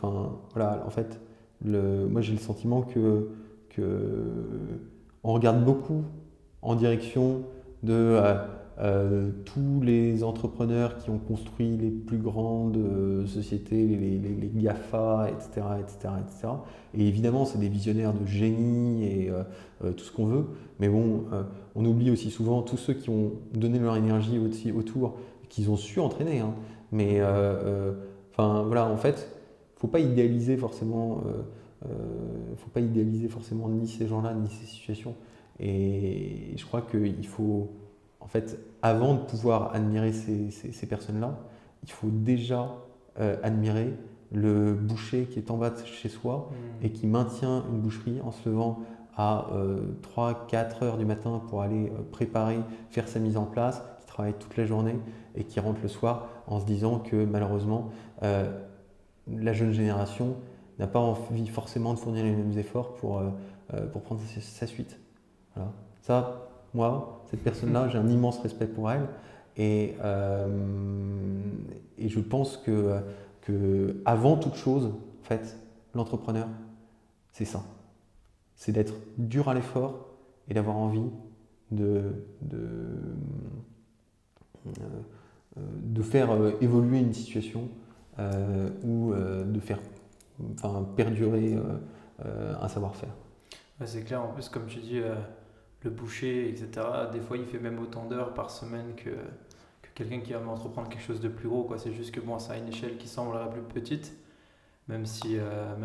Speaker 1: voilà, en fait, moi j'ai le sentiment que on regarde beaucoup en direction de tous les entrepreneurs qui ont construit les plus grandes sociétés, les GAFA, etc., etc., etc. Et évidemment, c'est des visionnaires de génie et tout ce qu'on veut. Mais bon, on oublie aussi souvent tous ceux qui ont donné leur énergie aussi autour, qu'ils ont su entraîner. Hein. Mais voilà, en fait, faut pas idéaliser forcément ni ces gens-là, ni ces situations. Et je crois qu'il faut, en fait, avant de pouvoir admirer ces personnes-là, il faut déjà admirer le boucher qui est en bas de chez soi et qui maintient une boucherie en se levant à 3-4 heures du matin pour aller préparer, faire sa mise en place, qui travaille toute la journée et qui rentre le soir en se disant que malheureusement, la jeune génération n'a pas envie forcément de fournir les mêmes efforts pour prendre sa suite. Voilà. Ça, moi, cette personne-là, j'ai un immense respect pour elle, et je pense que avant toute chose, en fait, l'entrepreneur, c'est ça. C'est d'être dur à l'effort et d'avoir envie de faire évoluer une situation ou de faire perdurer un savoir-faire.
Speaker 3: Ouais, c'est clair, en plus, comme tu dis, le boucher, etc., des fois, il fait même autant d'heures par semaine que quelqu'un qui va entreprendre quelque chose de plus gros, quoi. C'est juste que bon, ça a une échelle qui semblerait plus petite, même si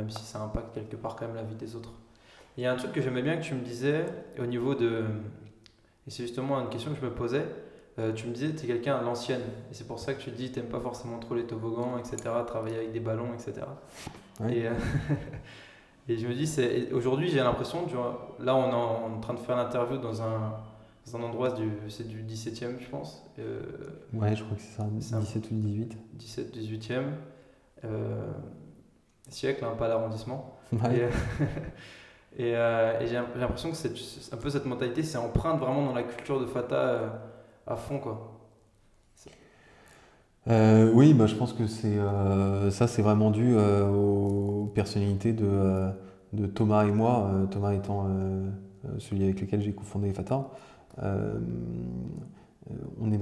Speaker 3: ça impacte quelque part quand même la vie des autres. Il y a un truc que j'aimais bien que tu me disais au niveau de... Et c'est justement une question que je me posais. Tu me disais que tu es quelqu'un à l'ancienne. Et c'est pour ça que tu dis que tu n'aimes pas forcément trop les toboggans, etc., travailler avec des ballons, etc. Ouais. Et je me dis, aujourd'hui j'ai l'impression, là on est en train de faire l'interview dans un dans un endroit, c'est du 17e, je pense.
Speaker 1: Ouais, je crois que c'est ça,
Speaker 3: C'est un-
Speaker 1: 17 ou 18.
Speaker 3: 17-18e siècle, hein, pas l'arrondissement.
Speaker 1: Ouais.
Speaker 3: Et j'ai l'impression que c'est un peu cette mentalité, c'est empreinte vraiment dans la culture de Fata à fond, quoi.
Speaker 1: Oui, bah, je pense que ça, c'est vraiment dû aux personnalités de Thomas et moi, Thomas étant celui avec lequel j'ai cofondé Fata. Euh, on est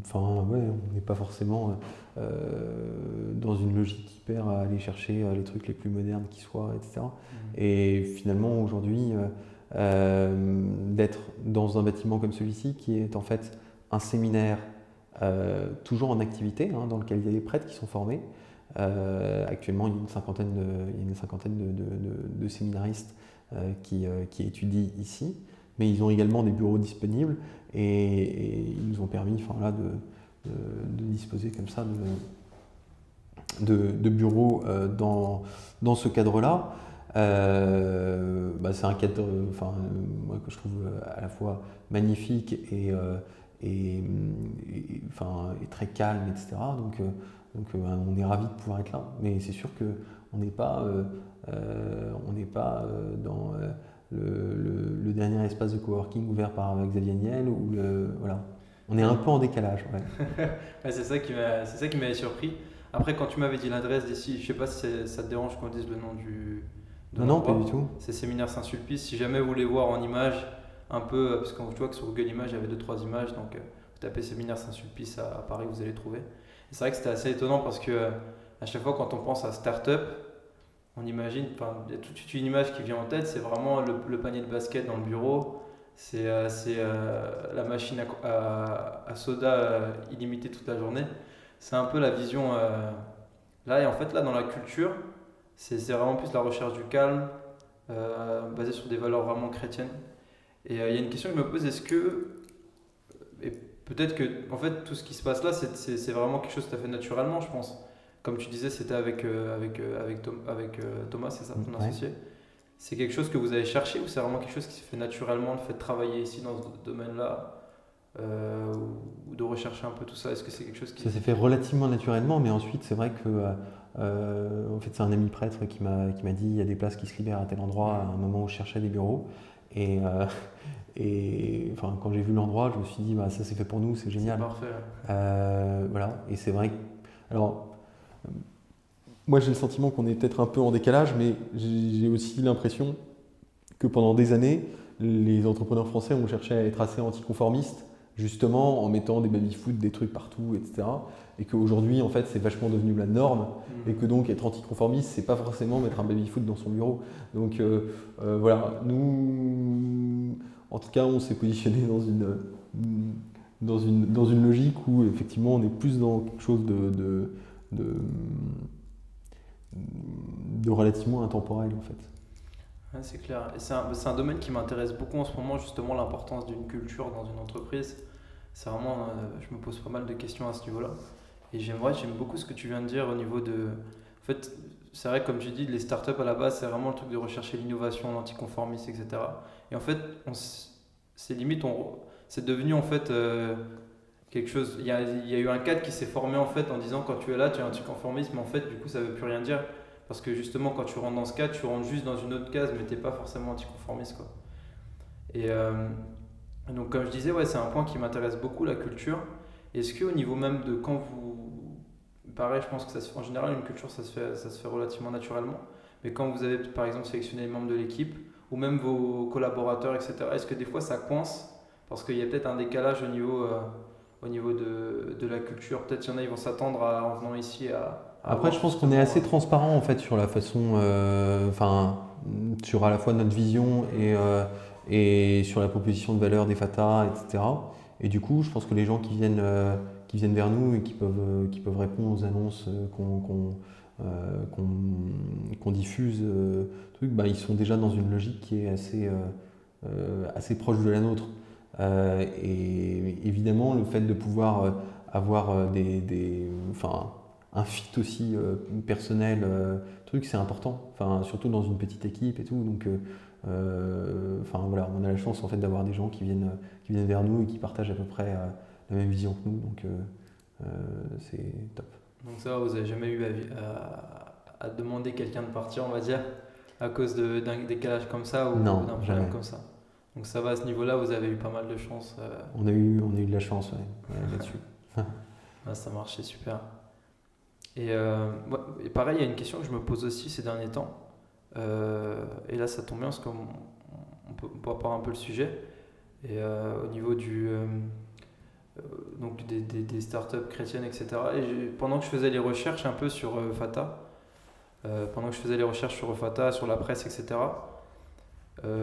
Speaker 1: enfin, ouais, on n'est pas forcément dans une logique hyper à aller chercher les trucs les plus modernes qui soient, etc. Et finalement, aujourd'hui, d'être dans un bâtiment comme celui-ci, qui est en fait un séminaire toujours en activité, hein, dans lequel il y a des prêtres qui sont formés. Actuellement, il y a une cinquantaine de séminaristes qui étudient ici, mais ils ont également des bureaux disponibles et ils nous ont permis, enfin, là, de disposer comme ça de bureaux dans ce cadre-là. Bah, c'est un cadre, moi, que je trouve à la fois magnifique et très calme, etc. Donc on est ravis de pouvoir être là. Mais c'est sûr qu'on n'est pas, dans le dernier espace de coworking ouvert par Xavier Niel. Voilà. On est un peu en décalage. Ouais.
Speaker 3: Ouais, c'est ça qui m'avait surpris. Après, quand tu m'avais dit l'adresse d'ici, je sais pas si ça te dérange qu'on dise le nom de
Speaker 1: Non, pas
Speaker 3: l'endroit.
Speaker 1: du tout.
Speaker 3: C'est Séminaire Saint-Sulpice. Si jamais vous voulez voir en image, un peu, parce que tu vois que sur Google Images, il y avait 2-3 images, donc vous tapez Séminaire Saint-Sulpice à Paris, vous allez trouver. Et c'est vrai que c'était assez étonnant parce que à chaque fois, quand on pense à start-up, on imagine, il y a tout de suite une image qui vient en tête, c'est vraiment le panier de basket dans le bureau, c'est la machine à soda illimitée toute la journée. C'est un peu la vision là, et en fait, là, dans la culture, c'est vraiment plus la recherche du calme, basée sur des valeurs vraiment chrétiennes. Et il y a une question que je me pose, et peut-être que en fait tout ce qui se passe là, c'est vraiment quelque chose que tu as fait naturellement, je pense. Comme tu disais, c'était avec Thomas, c'est ça, ton
Speaker 1: Ouais.
Speaker 3: associé. C'est quelque chose que vous avez cherché ou c'est vraiment quelque chose qui s'est fait naturellement, le fait de travailler ici dans ce domaine-là, ou de rechercher un peu tout ça? Est-ce que c'est quelque chose qui...
Speaker 1: Ça s'est fait relativement naturellement, mais ensuite, c'est vrai que en fait, c'est un ami prêtre qui m'a dit il y a des places qui se libèrent à tel endroit à un moment où je cherchais des bureaux. Et enfin, quand j'ai vu l'endroit, je me suis dit bah, ça c'est fait pour nous, c'est
Speaker 3: C'est
Speaker 1: génial.
Speaker 3: parfait.
Speaker 1: Voilà, et c'est vrai que. Alors, moi j'ai le sentiment qu'on est peut-être un peu en décalage, mais j'ai aussi l'impression que pendant des années, les entrepreneurs français ont cherché à être assez anticonformistes, justement en mettant des baby-foot, des trucs partout, etc. Et qu'aujourd'hui, en fait, c'est vachement devenu la norme, et que donc être anticonformiste, c'est pas forcément mettre un baby-foot dans son bureau. Donc voilà, nous, en tout cas, on s'est positionné dans une logique où effectivement on est plus dans quelque chose de relativement intemporel en fait.
Speaker 3: Ouais, c'est clair. Et c'est un domaine qui m'intéresse beaucoup en ce moment, justement, l'importance d'une culture dans une entreprise. C'est vraiment, je me pose pas mal de questions à ce niveau-là. Et j'aime beaucoup ce que tu viens de dire au niveau de... En fait, c'est vrai, comme tu dis, les startups à la base, c'est vraiment le truc de rechercher l'innovation, l'anticonformisme, etc. Et en fait, c'est limite, c'est devenu en fait quelque chose... Il y a eu un cadre qui s'est formé en fait en disant quand tu es là, tu es anticonformiste, mais en fait, du coup, ça veut plus rien dire. Parce que justement, quand tu rentres dans ce cadre, tu rentres juste dans une autre case, mais tu n'es pas forcément anticonformiste, quoi. Et donc, comme je disais, ouais, c'est un point qui m'intéresse beaucoup, la culture. Est-ce qu'au niveau même de quand vous... Pareil, je pense que en général, une culture, ça se fait relativement naturellement. Mais quand vous avez, par exemple, sélectionné les membres de l'équipe, ou même vos collaborateurs, etc., est-ce que des fois, ça coince? Parce qu'il y a peut-être un décalage au niveau de la culture. Peut-être qu'il y en a, ils vont s'attendre en venant ici à
Speaker 1: Après, je pense qu'on est assez transparent en fait sur la façon, sur à la fois notre vision et sur la proposition de valeur des FATA, etc. Et du coup, je pense que les gens qui viennent vers nous et qui peuvent répondre aux annonces qu'on diffuse, bah, ils sont déjà dans une logique qui est assez proche de la nôtre. Et évidemment, le fait de pouvoir avoir un fit aussi personnel, c'est important, surtout dans une petite équipe et tout. Donc Enfin voilà, on a la chance en fait d'avoir des gens qui viennent vers nous et qui partagent à peu près la même vision que nous, donc c'est top.
Speaker 3: Donc ça, vous n'avez jamais eu à demander quelqu'un de partir, on va dire, à cause d'un décalage comme ça ou
Speaker 1: Non,
Speaker 3: d'un problème
Speaker 1: jamais.
Speaker 3: comme ça. Donc ça va, à ce niveau-là, vous avez eu pas mal de chance.
Speaker 1: On a eu de la chance là-dessus.
Speaker 3: Ah, ça marche, c'est super. Et pareil, il y a une question que je me pose aussi ces derniers temps. Et là, ça tombe bien parce qu'on peut avoir un peu le sujet. Et au niveau donc des startups chrétiennes, etc. Et pendant que je faisais les recherches un peu sur Fata, sur la presse, etc.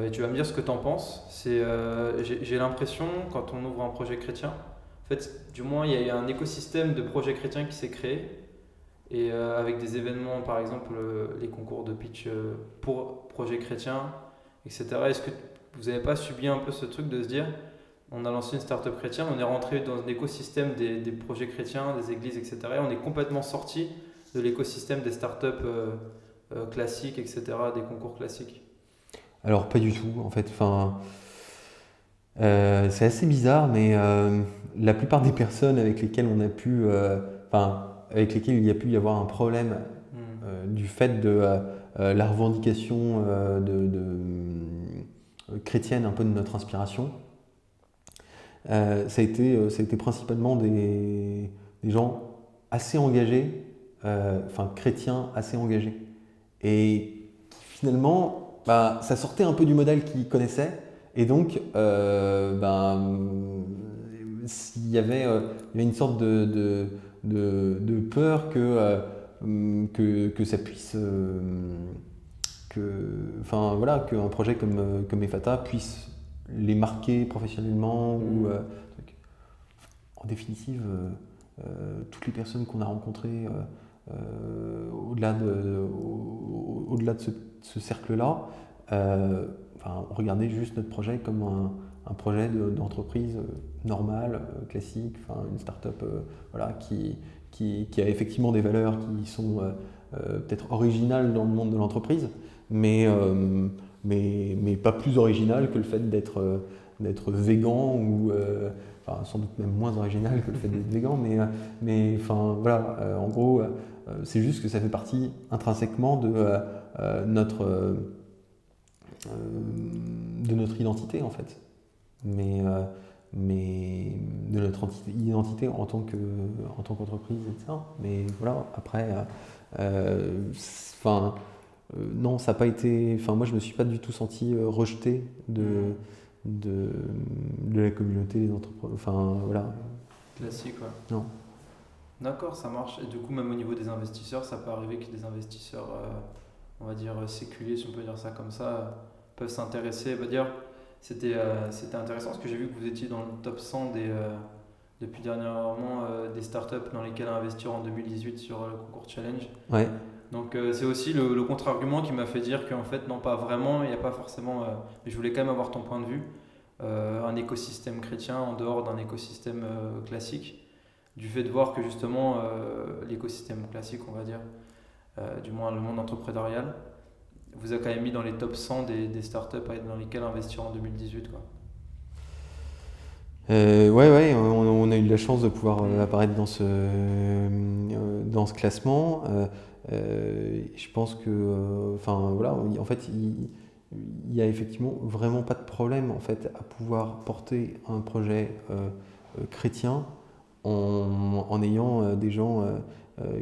Speaker 3: Et tu vas me dire ce que tu en penses. J'ai l'impression, quand on ouvre un projet chrétien, en fait, du moins, il y a un écosystème de projets chrétiens qui s'est créé. Et avec des événements, par exemple, les concours de pitch pour projets chrétiens, etc. Est-ce que vous n'avez pas subi un peu ce truc de se dire, on a lancé une start-up chrétienne, on est rentré dans un écosystème des projets chrétiens, des églises, etc. Et on est complètement sorti de l'écosystème des start-up classiques, etc., des concours classiques?
Speaker 1: Alors pas du tout en fait. Enfin, c'est assez bizarre, mais la plupart des personnes avec lesquelles on a pu, avec lesquelles il y a pu y avoir un problème du fait de la revendication chrétienne un peu de notre inspiration, ça a été principalement des gens assez engagés, chrétiens assez engagés, et finalement ça sortait un peu du modèle qu'ils connaissaient, et donc il y avait une sorte de peur que ça puisse qu'un projet comme Ephata puisse les marquer professionnellement ou en définitive toutes les personnes qu'on a rencontrées au-delà de ce cercle-là, regardez juste notre projet comme un projet d'entreprise normale, classique, une start-up qui a effectivement des valeurs qui sont peut-être originales dans le monde de l'entreprise, mais pas plus originales que le fait d'être végan ou sans doute même moins original que le fait d'être végan, en gros, c'est juste que ça fait partie intrinsèquement de notre identité en fait, mais de notre identité en tant qu'entreprise, etc. Mais voilà, après, non, ça n'a pas été. Moi, je me suis pas du tout senti rejeté de la communauté des entrepreneurs. Voilà.
Speaker 3: Classique, ouais.
Speaker 1: Non.
Speaker 3: D'accord, ça marche. Et du coup, même au niveau des investisseurs, ça peut arriver que des investisseurs, on va dire séculiers, si on peut dire ça comme ça, peuvent s'intéresser. D'ailleurs, c'était intéressant parce que j'ai vu que vous étiez dans le top 100 depuis dernièrement des startups dans lesquelles investir en 2018 sur le concours Challenge.
Speaker 1: Ouais.
Speaker 3: Donc c'est aussi le contre-argument qui m'a fait dire qu'en fait, non, pas vraiment, il n'y a pas forcément. Mais je voulais quand même avoir ton point de vue. Un écosystème chrétien en dehors d'un écosystème classique. Du fait de voir que justement l'écosystème classique, on va dire, du moins le monde entrepreneurial, vous a quand même mis dans les top 100 des startups dans lesquelles investir en 2018, quoi.
Speaker 1: Ouais, on a eu de la chance de pouvoir apparaître dans ce classement. Je pense que, en fait, il y a effectivement vraiment pas de problème en fait à pouvoir porter un projet chrétien en ayant des gens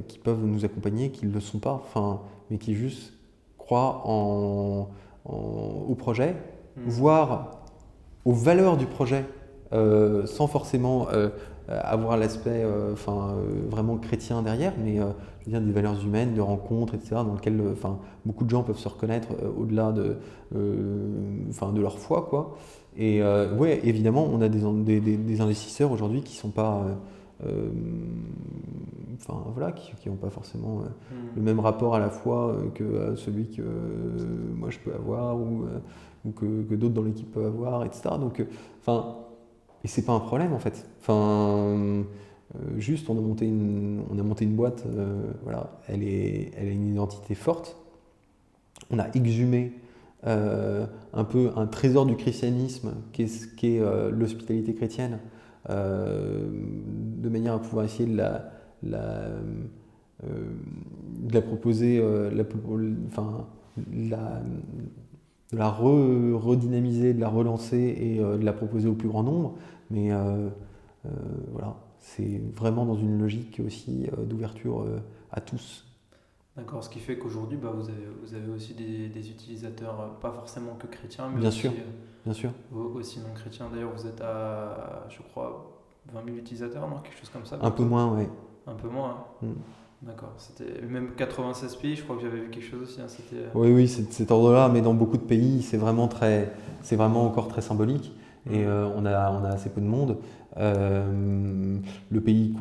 Speaker 1: qui peuvent nous accompagner, qui ne le sont pas, mais qui juste croient au projet, voire aux valeurs du projet, sans forcément avoir l'aspect vraiment chrétien derrière, mais je veux dire des valeurs humaines, de rencontres, etc., dans lesquelles beaucoup de gens peuvent se reconnaître au-delà de leur foi, quoi. Et ouais, évidemment, on a des investisseurs aujourd'hui qui sont pas qui n'ont pas forcément le même rapport à la foi que celui que moi je peux avoir ou que d'autres dans l'équipe peuvent avoir, etc. Donc, et c'est pas un problème en fait. Juste on a monté une boîte, elle a une identité forte. On a exhumé un peu un trésor du christianisme qu'est l'hospitalité chrétienne, de manière à pouvoir essayer de la proposer, de la redynamiser, de la relancer et de la proposer au plus grand nombre. Mais voilà, c'est vraiment dans une logique aussi d'ouverture à tous.
Speaker 3: D'accord, ce qui fait qu'aujourd'hui, vous avez aussi des utilisateurs, pas forcément que chrétiens, mais
Speaker 1: Bien
Speaker 3: aussi,
Speaker 1: sûr, bien sûr.
Speaker 3: aussi non chrétiens. D'ailleurs, vous êtes à, je crois, 20 000 utilisateurs, non? Quelque chose comme ça?
Speaker 1: Un peu moins, ouais.
Speaker 3: Un peu moins, hein. D'accord, c'était même 96 pays, je crois que j'avais vu quelque chose aussi, hein.
Speaker 1: Oui, c'est de cet ordre-là, mais dans beaucoup de pays, c'est vraiment encore très symbolique. Et on a assez peu de monde. Le pays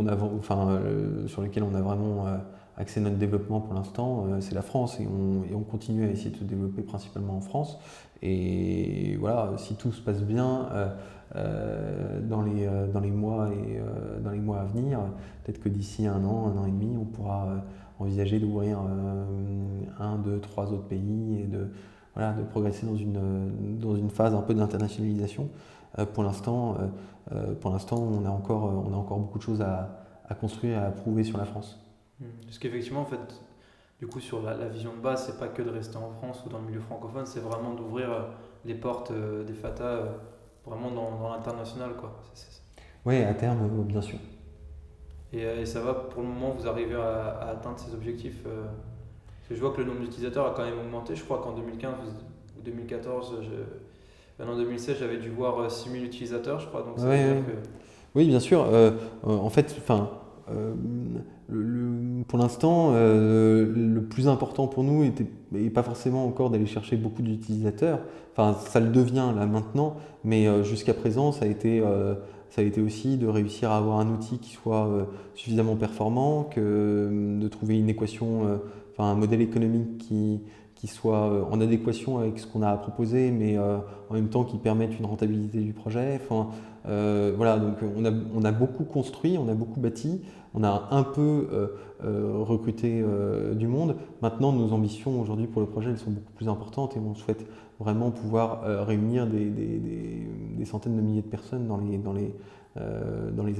Speaker 1: sur lequel on a vraiment axé notre développement pour l'instant, c'est la France, et on continue à essayer de se développer principalement en France. Et voilà, si tout se passe bien dans les mois à venir, peut-être que d'ici un an et demi, on pourra envisager d'ouvrir 1, 2, 3 autres pays et de progresser dans une phase un peu d'internationalisation. Pour l'instant, on a encore beaucoup de choses à construire et à prouver sur la France.
Speaker 3: Parce qu'effectivement, en fait, du coup, sur la vision de base, c'est pas que de rester en France ou dans le milieu francophone, c'est vraiment d'ouvrir les portes des FATA vraiment dans l'international, quoi.
Speaker 1: Oui, à terme, bien sûr.
Speaker 3: Et ça va, pour le moment, vous arrivez à atteindre ces objectifs parce que je vois que le nombre d'utilisateurs a quand même augmenté. Je crois qu'en 2015 ou 2014, en 2016, j'avais dû voir 6000 utilisateurs, je crois. Donc ça veut dire que...
Speaker 1: Oui, bien sûr. En fait, pour l'instant, le plus important pour nous n'est pas forcément encore d'aller chercher beaucoup d'utilisateurs. Enfin, ça le devient là maintenant, mais jusqu'à présent, ça a été aussi de réussir à avoir un outil qui soit suffisamment performant, de trouver une équation, un modèle économique qui soit en adéquation avec ce qu'on a à proposer, mais en même temps qui permette une rentabilité du projet. Voilà, donc on a beaucoup construit, on a beaucoup bâti, on a un peu recruté du monde. Maintenant, nos ambitions aujourd'hui pour le projet, elles sont beaucoup plus importantes et on souhaite vraiment pouvoir réunir des centaines de milliers de personnes dans les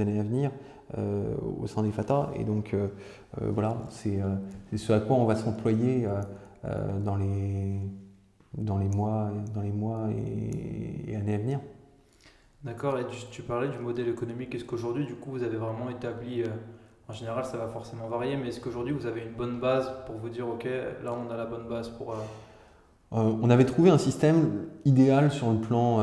Speaker 1: années à venir au sein des FATA. Et donc voilà, c'est ce à quoi on va s'employer dans les mois et années à venir.
Speaker 3: D'accord, et tu parlais du modèle économique. Est-ce qu'aujourd'hui, du coup, vous avez vraiment établi, en général, ça va forcément varier, mais est-ce qu'aujourd'hui, vous avez une bonne base pour vous dire, ok, là, on a la bonne base pour...
Speaker 1: On avait trouvé un système idéal sur le plan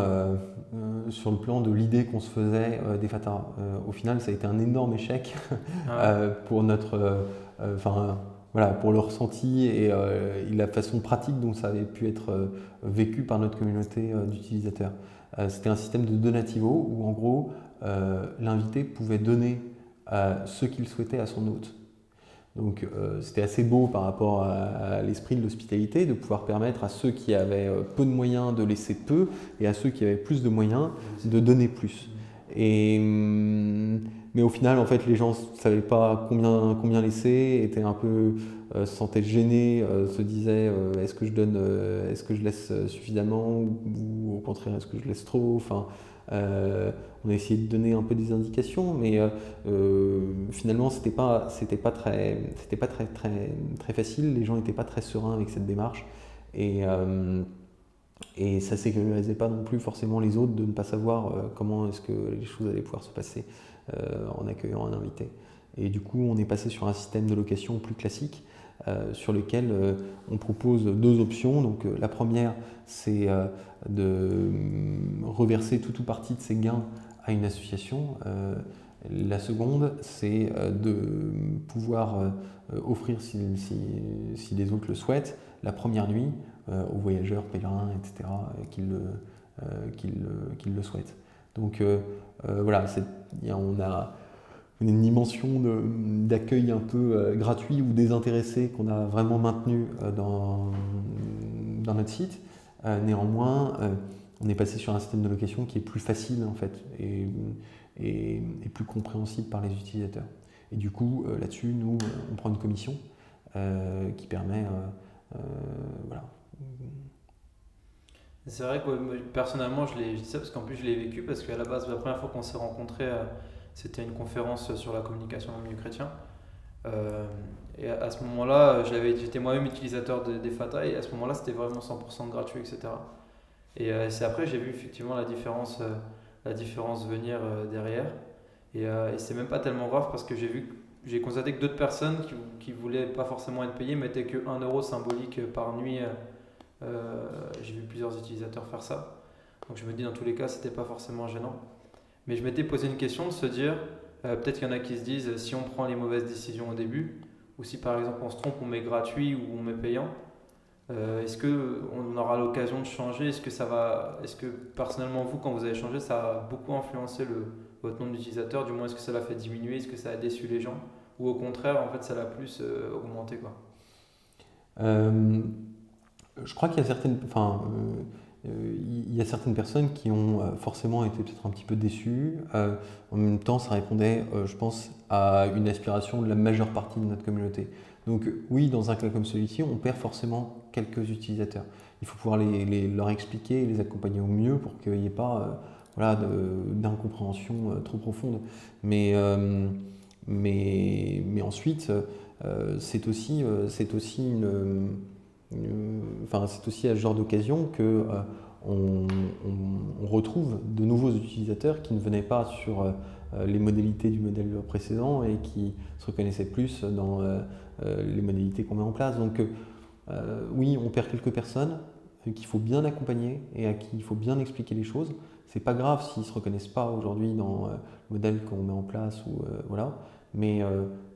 Speaker 1: de l'idée qu'on se faisait des FATA. Au final, ça a été un énorme échec pour pour le ressenti et la façon pratique dont ça avait pu être vécu par notre communauté d'utilisateurs. C'était un système de donativo où en gros l'invité pouvait donner ce qu'il souhaitait à son hôte. Donc c'était assez beau par rapport à l'esprit de l'hospitalité de pouvoir permettre à ceux qui avaient peu de moyens de laisser peu et à ceux qui avaient plus de moyens de donner plus. Mais au final, en fait, les gens ne savaient pas combien laisser, étaient un peu, se sentaient gênés, se disaient est-ce que je laisse suffisamment ou au contraire est-ce que je laisse trop. On a essayé de donner un peu des indications, mais finalement c'était pas très facile. Les gens n'étaient pas très sereins avec cette démarche et ça sécurisait pas non plus forcément les autres de ne pas savoir comment est-ce que les choses allaient pouvoir se passer en accueillant un invité. Et du coup, on est passé sur un système de location plus classique sur lequel on propose 2 options. Donc la première, c'est de reverser tout ou partie de ses gains à une association. La seconde, c'est de pouvoir offrir, si les autres le souhaitent, la première nuit aux voyageurs, pèlerins, etc., qu'ils le souhaitent. Donc voilà, on a une dimension d'accueil un peu gratuit ou désintéressé qu'on a vraiment maintenu dans notre site. Néanmoins, on est passé sur un système de location qui est plus facile en fait et plus compréhensible par les utilisateurs. Et du coup, là-dessus, nous, on prend une commission qui permet, voilà.
Speaker 3: C'est vrai que moi, personnellement, je dis ça parce qu'en plus, je l'ai vécu parce qu'à la base, la première fois qu'on s'est rencontrés, c'était une conférence sur la communication dans le milieu chrétien. Euh, et à ce moment-là, j'étais moi-même utilisateur des FATA et à ce moment-là, c'était vraiment 100% gratuit, etc. C'est après, j'ai vu effectivement la différence venir derrière. Et c'est même pas tellement grave parce que j'ai constaté que d'autres personnes qui voulaient pas forcément être payées mettaient que 1 € symbolique par nuit. J'ai vu plusieurs utilisateurs faire ça. Donc je me dis dans tous les cas, c'était pas forcément gênant. Mais je m'étais posé une question de se dire, peut-être qu'il y en a qui se disent, si on prend les mauvaises décisions au début, ou si par exemple on se trompe, on met gratuit ou on met payant, est-ce qu'on aura l'occasion de changer? Est-ce que personnellement vous, quand vous avez changé, ça a beaucoup influencé votre nombre d'utilisateurs? Du moins, est-ce que ça l'a fait diminuer? Est-ce que ça a déçu les gens? Ou au contraire, en fait, ça l'a plus augmenté, quoi?
Speaker 1: Je crois qu'il y a il y a certaines personnes qui ont forcément été peut-être un petit peu déçues. En même temps, ça répondait, je pense, à une aspiration de la majeure partie de notre communauté. Donc oui, dans un cas comme celui-ci, on perd forcément quelques utilisateurs. Il faut pouvoir leur expliquer et les accompagner au mieux pour qu'il n'y ait pas d'incompréhension trop profonde. Mais ensuite, c'est aussi c'est aussi à ce genre d'occasion que on retrouve de nouveaux utilisateurs qui ne venaient pas sur les modalités du modèle précédent et qui se reconnaissaient plus dans les modalités qu'on met en place. Donc oui, on perd quelques personnes qu'il faut bien accompagner et à qui il faut bien expliquer les choses. C'est pas grave s'ils ne se reconnaissent pas aujourd'hui dans le modèle qu'on met en place ou voilà. Mais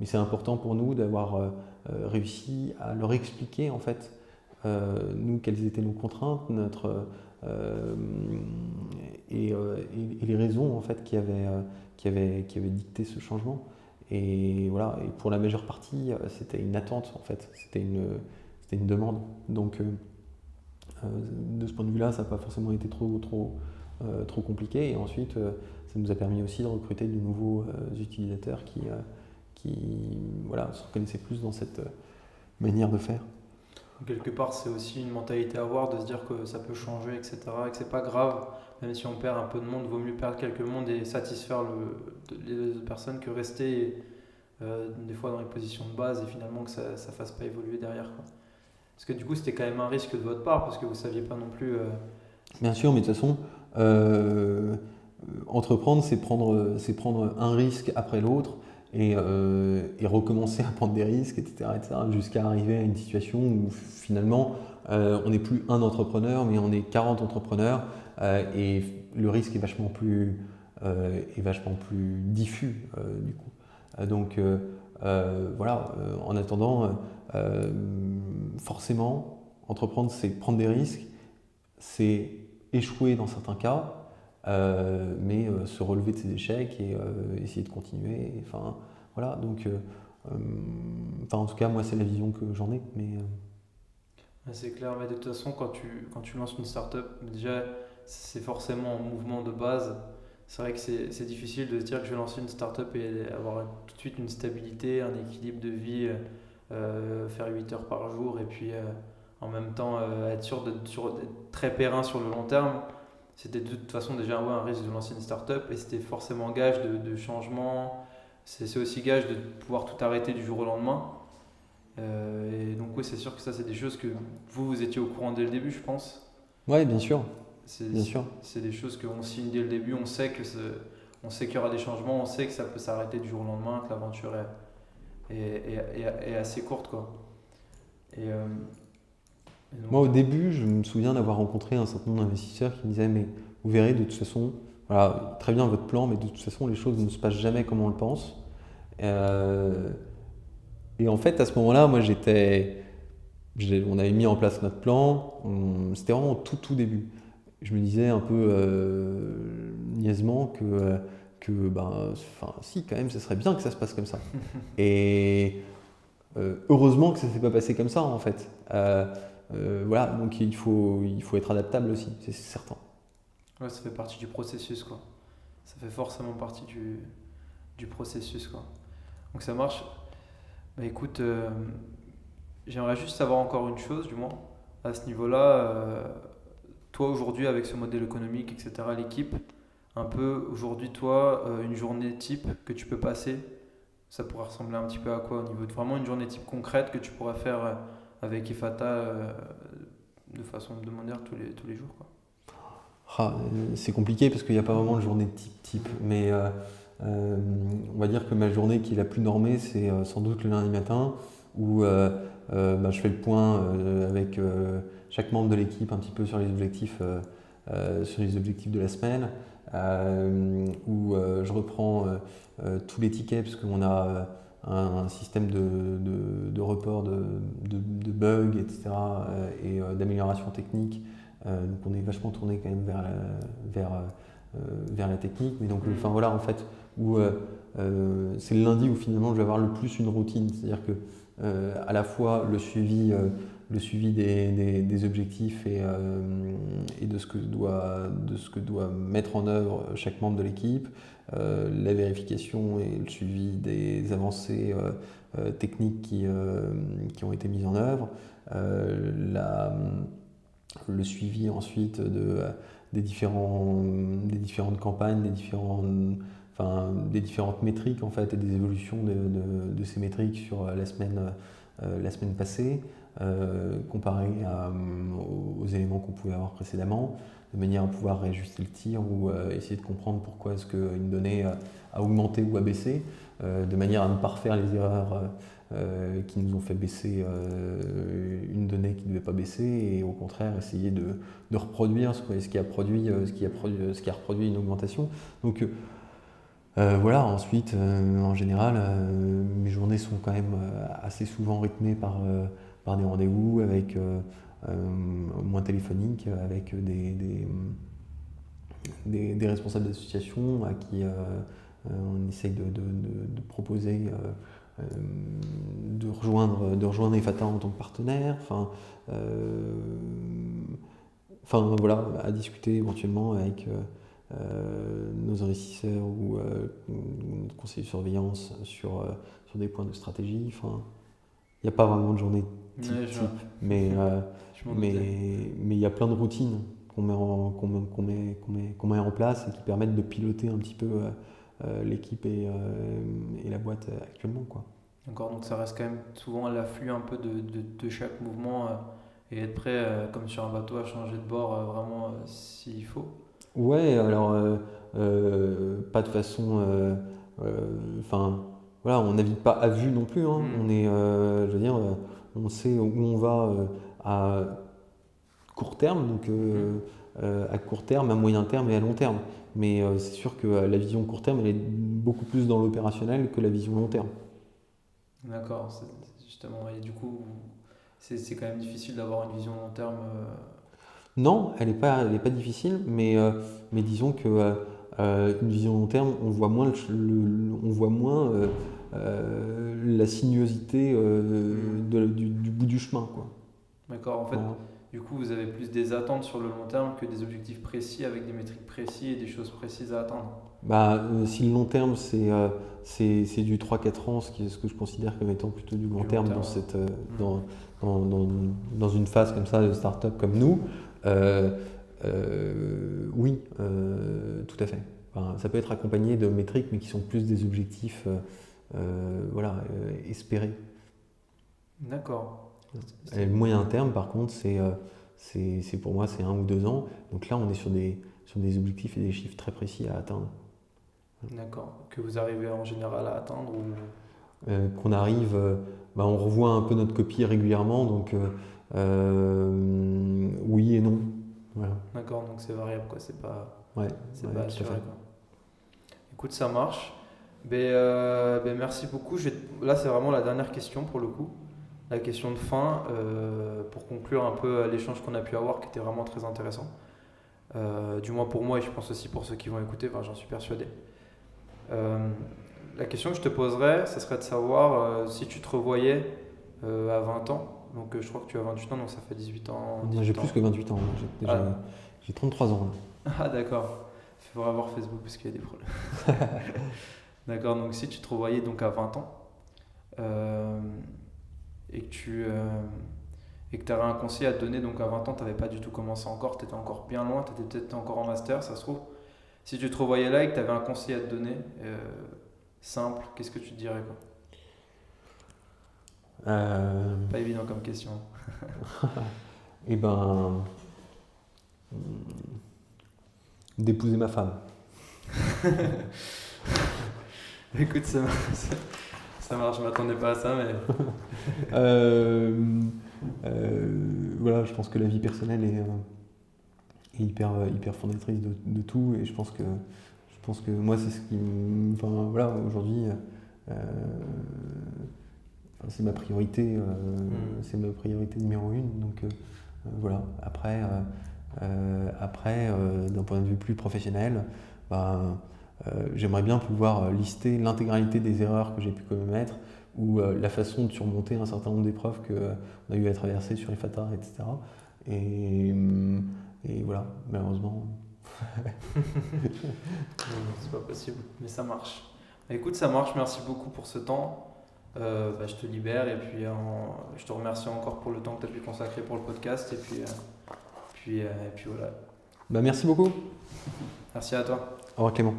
Speaker 1: c'est important pour nous d'avoir réussi à leur expliquer en fait nous, quelles étaient nos contraintes, et les raisons en fait qui avaient dicté ce changement. Et voilà. Et pour la majeure partie, c'était une attente en fait, c'était une demande. Donc, de ce point de vue-là, ça n'a pas forcément été trop compliqué. Et ensuite, ça nous a permis aussi de recruter de nouveaux utilisateurs qui se reconnaissaient plus dans cette manière de faire.
Speaker 3: Quelque part, c'est aussi une mentalité à avoir de se dire que ça peut changer, etc. Et que c'est pas grave, même si on perd un peu de monde, il vaut mieux perdre quelques mondes et satisfaire les autres personnes que rester des fois dans les positions de base et finalement que ça fasse pas évoluer derrière, quoi. Parce que du coup, c'était quand même un risque de votre part parce que vous saviez pas non plus.
Speaker 1: Bien sûr, mais de toute façon, entreprendre, c'est prendre un risque après l'autre. Et recommencer à prendre des risques, etc., jusqu'à arriver à une situation où finalement on n'est plus un entrepreneur, mais on est 40 entrepreneurs et le risque est vachement plus diffus du coup. Donc voilà, en attendant, forcément, entreprendre, c'est prendre des risques, c'est échouer dans certains cas, mais se relever de ses échecs et essayer de continuer. Enfin, voilà, donc, en tout cas, moi, c'est la vision que j'en ai. Mais,
Speaker 3: C'est clair, mais de toute façon, quand tu lances une startup, déjà, c'est forcément un mouvement de base. C'est vrai que c'est difficile de se dire que je vais lancer une startup et avoir tout de suite une stabilité, un équilibre de vie, faire 8 heures par jour et puis en même temps être sûr d'être très périn sur le long terme. C'était de toute façon déjà un risque de lancer une start-up et c'était forcément gage de changement. C'est aussi gage de pouvoir tout arrêter du jour au lendemain. Et donc oui, c'est sûr que ça, c'est des choses que vous étiez au courant dès le début, je pense.
Speaker 1: Oui, bien sûr.
Speaker 3: C'est des choses qu'on signe dès le début. On sait qu'il y aura des changements, on sait que ça peut s'arrêter du jour au lendemain, que l'aventure est assez courte, quoi.
Speaker 1: Moi, au début, je me souviens d'avoir rencontré un certain nombre d'investisseurs qui me disaient mais vous verrez, de toute façon, voilà, très bien votre plan, mais de toute façon, les choses ne se passent jamais comme on le pense. Et en fait, à ce moment-là, moi, on avait mis en place notre plan, c'était vraiment au tout début. Je me disais un peu niaisement si, quand même, ce serait bien que ça se passe comme ça. Et heureusement que ça ne s'est pas passé comme ça, en fait. Voilà, donc il faut être adaptable aussi, c'est certain.
Speaker 3: Ouais, ça fait partie du processus, quoi. Ça fait forcément partie du processus, quoi. Donc ça marche. Bah écoute, j'aimerais juste savoir encore une chose, du moins, à ce niveau-là. toi aujourd'hui avec ce modèle économique, etc., l'équipe, un peu aujourd'hui toi, une journée type que tu peux passer, ça pourrait ressembler un petit peu à quoi au niveau de vraiment une journée type concrète que tu pourrais faire avec Efata de façon hebdomadaire tous les jours quoi.
Speaker 1: C'est compliqué parce qu'il n'y a pas vraiment de journée type, mais on va dire que ma journée qui est la plus normée, c'est sans doute le lundi matin où je fais le point avec chaque membre de l'équipe un petit peu sur les objectifs de la semaine, où je reprends tous les tickets parce qu'on a un système de report de bugs, etc. et d'amélioration technique. Donc on est vachement tourné quand même vers la technique, mais donc enfin voilà en fait où c'est le lundi où finalement je vais avoir le plus une routine, c'est-à-dire que à la fois le suivi des objectifs et de ce que doit mettre en œuvre chaque membre de l'équipe, la vérification et le suivi des avancées techniques qui ont été mises en œuvre, le suivi ensuite des différentes campagnes, des différentes métriques en fait, et des évolutions de ces métriques sur la semaine passée, comparé aux éléments qu'on pouvait avoir précédemment, de manière à pouvoir réajuster le tir ou essayer de comprendre pourquoi est-ce qu'une donnée a augmenté ou a baissé, de manière à ne pas refaire les erreurs qui nous ont fait baisser une donnée qui ne devait pas baisser, et au contraire essayer de reproduire ce qui a reproduit une augmentation. Donc voilà, ensuite en général mes journées sont quand même assez souvent rythmées par des rendez-vous avec moins téléphoniques avec des responsables d'associations à qui on essaye de proposer de rejoindre Efata en tant que partenaire, voilà, à discuter éventuellement avec nos investisseurs ou notre conseiller de surveillance sur des points de stratégie. Il n'y a pas vraiment de journée type, mais il y a plein de routines qu'on met en place et qui permettent de piloter un petit peu l'équipe et la boîte actuellement, quoi.
Speaker 3: D'accord, donc ça reste quand même souvent à l'afflux un peu de chaque mouvement et être prêt comme sur un bateau à changer de bord vraiment s'il faut.
Speaker 1: Ouais, alors pas de façon, voilà, on navigue pas à vue non plus, hein. On est, je veux dire, on sait où on va à court terme, donc à court terme, à moyen terme et à long terme. Mais c'est sûr que la vision court terme, elle est beaucoup plus dans l'opérationnel que la vision long terme.
Speaker 3: D'accord, justement, et du coup, c'est quand même difficile d'avoir une vision long terme.
Speaker 1: Non, elle n'est pas difficile, mais disons que une vision long terme, on voit moins la sinuosité du bout du chemin, quoi.
Speaker 3: D'accord, en fait, voilà. Du coup, vous avez plus des attentes sur le long terme que des objectifs précis avec des métriques précises et des choses précises à atteindre.
Speaker 1: Si le long terme, c'est du 3-4 ans, ce que je considère comme étant plutôt du long terme dans une phase comme ça de start-up comme nous, oui, tout à fait. Ça peut être accompagné de métriques, mais qui sont plus des objectifs espérés.
Speaker 3: D'accord.
Speaker 1: Et le moyen terme, par contre, c'est pour moi, c'est 1 ou 2 ans. Donc là, on est sur des objectifs et des chiffres très précis à atteindre.
Speaker 3: D'accord. Que vous arrivez en général à atteindre ou...
Speaker 1: Qu'on arrive, on revoit un peu notre copie régulièrement, donc oui et non. Voilà.
Speaker 3: D'accord, donc c'est variable, quoi. C'est pas
Speaker 1: assuré,
Speaker 3: quoi. Écoute, ça marche. Merci beaucoup. Là, c'est vraiment la dernière question pour le coup. La question de fin, pour conclure un peu l'échange qu'on a pu avoir, qui était vraiment très intéressant. Du moins pour moi, et je pense aussi pour ceux qui vont écouter, j'en suis persuadé. La question que je te poserais, ce serait de savoir si tu te revoyais à 20 ans. Donc je crois que tu as 28 ans, donc ça fait 18 ans.
Speaker 1: J'ai plus que 28 ans, j'ai 33 ans.
Speaker 3: Ah d'accord, il faudra voir Facebook parce qu'il y a des problèmes. D'accord, donc si tu te revoyais donc à 20 ans et que et que tu aurais un conseil à te donner, donc à 20 ans, tu n'avais pas du tout commencé encore, tu étais encore bien loin, tu étais peut-être encore en master, ça se trouve. Si tu te revoyais là et que tu avais un conseil à te donner, simple, qu'est-ce que tu te dirais quoi? Pas évident comme question.
Speaker 1: Eh ben, d'épouser ma femme.
Speaker 3: Écoute, ça marche, je m'attendais pas à ça, mais
Speaker 1: Voilà, je pense que la vie personnelle est hyper fondatrice de tout, et je pense que moi c'est ce qui enfin voilà, aujourd'hui c'est ma priorité, c'est ma priorité numéro une, donc voilà. Après d'un point de vue plus professionnel, j'aimerais bien pouvoir lister l'intégralité des erreurs que j'ai pu commettre, ou la façon de surmonter un certain nombre d'épreuves qu'on a eu à traverser sur IFATA, etc. Et voilà, malheureusement.
Speaker 3: c'est pas possible, mais ça marche. Écoute, ça marche, merci beaucoup pour ce temps. Je te libère et puis je te remercie encore pour le temps que tu as pu consacrer pour le podcast. Et puis voilà.
Speaker 1: Merci beaucoup.
Speaker 3: Merci à toi.
Speaker 1: Au revoir Clément.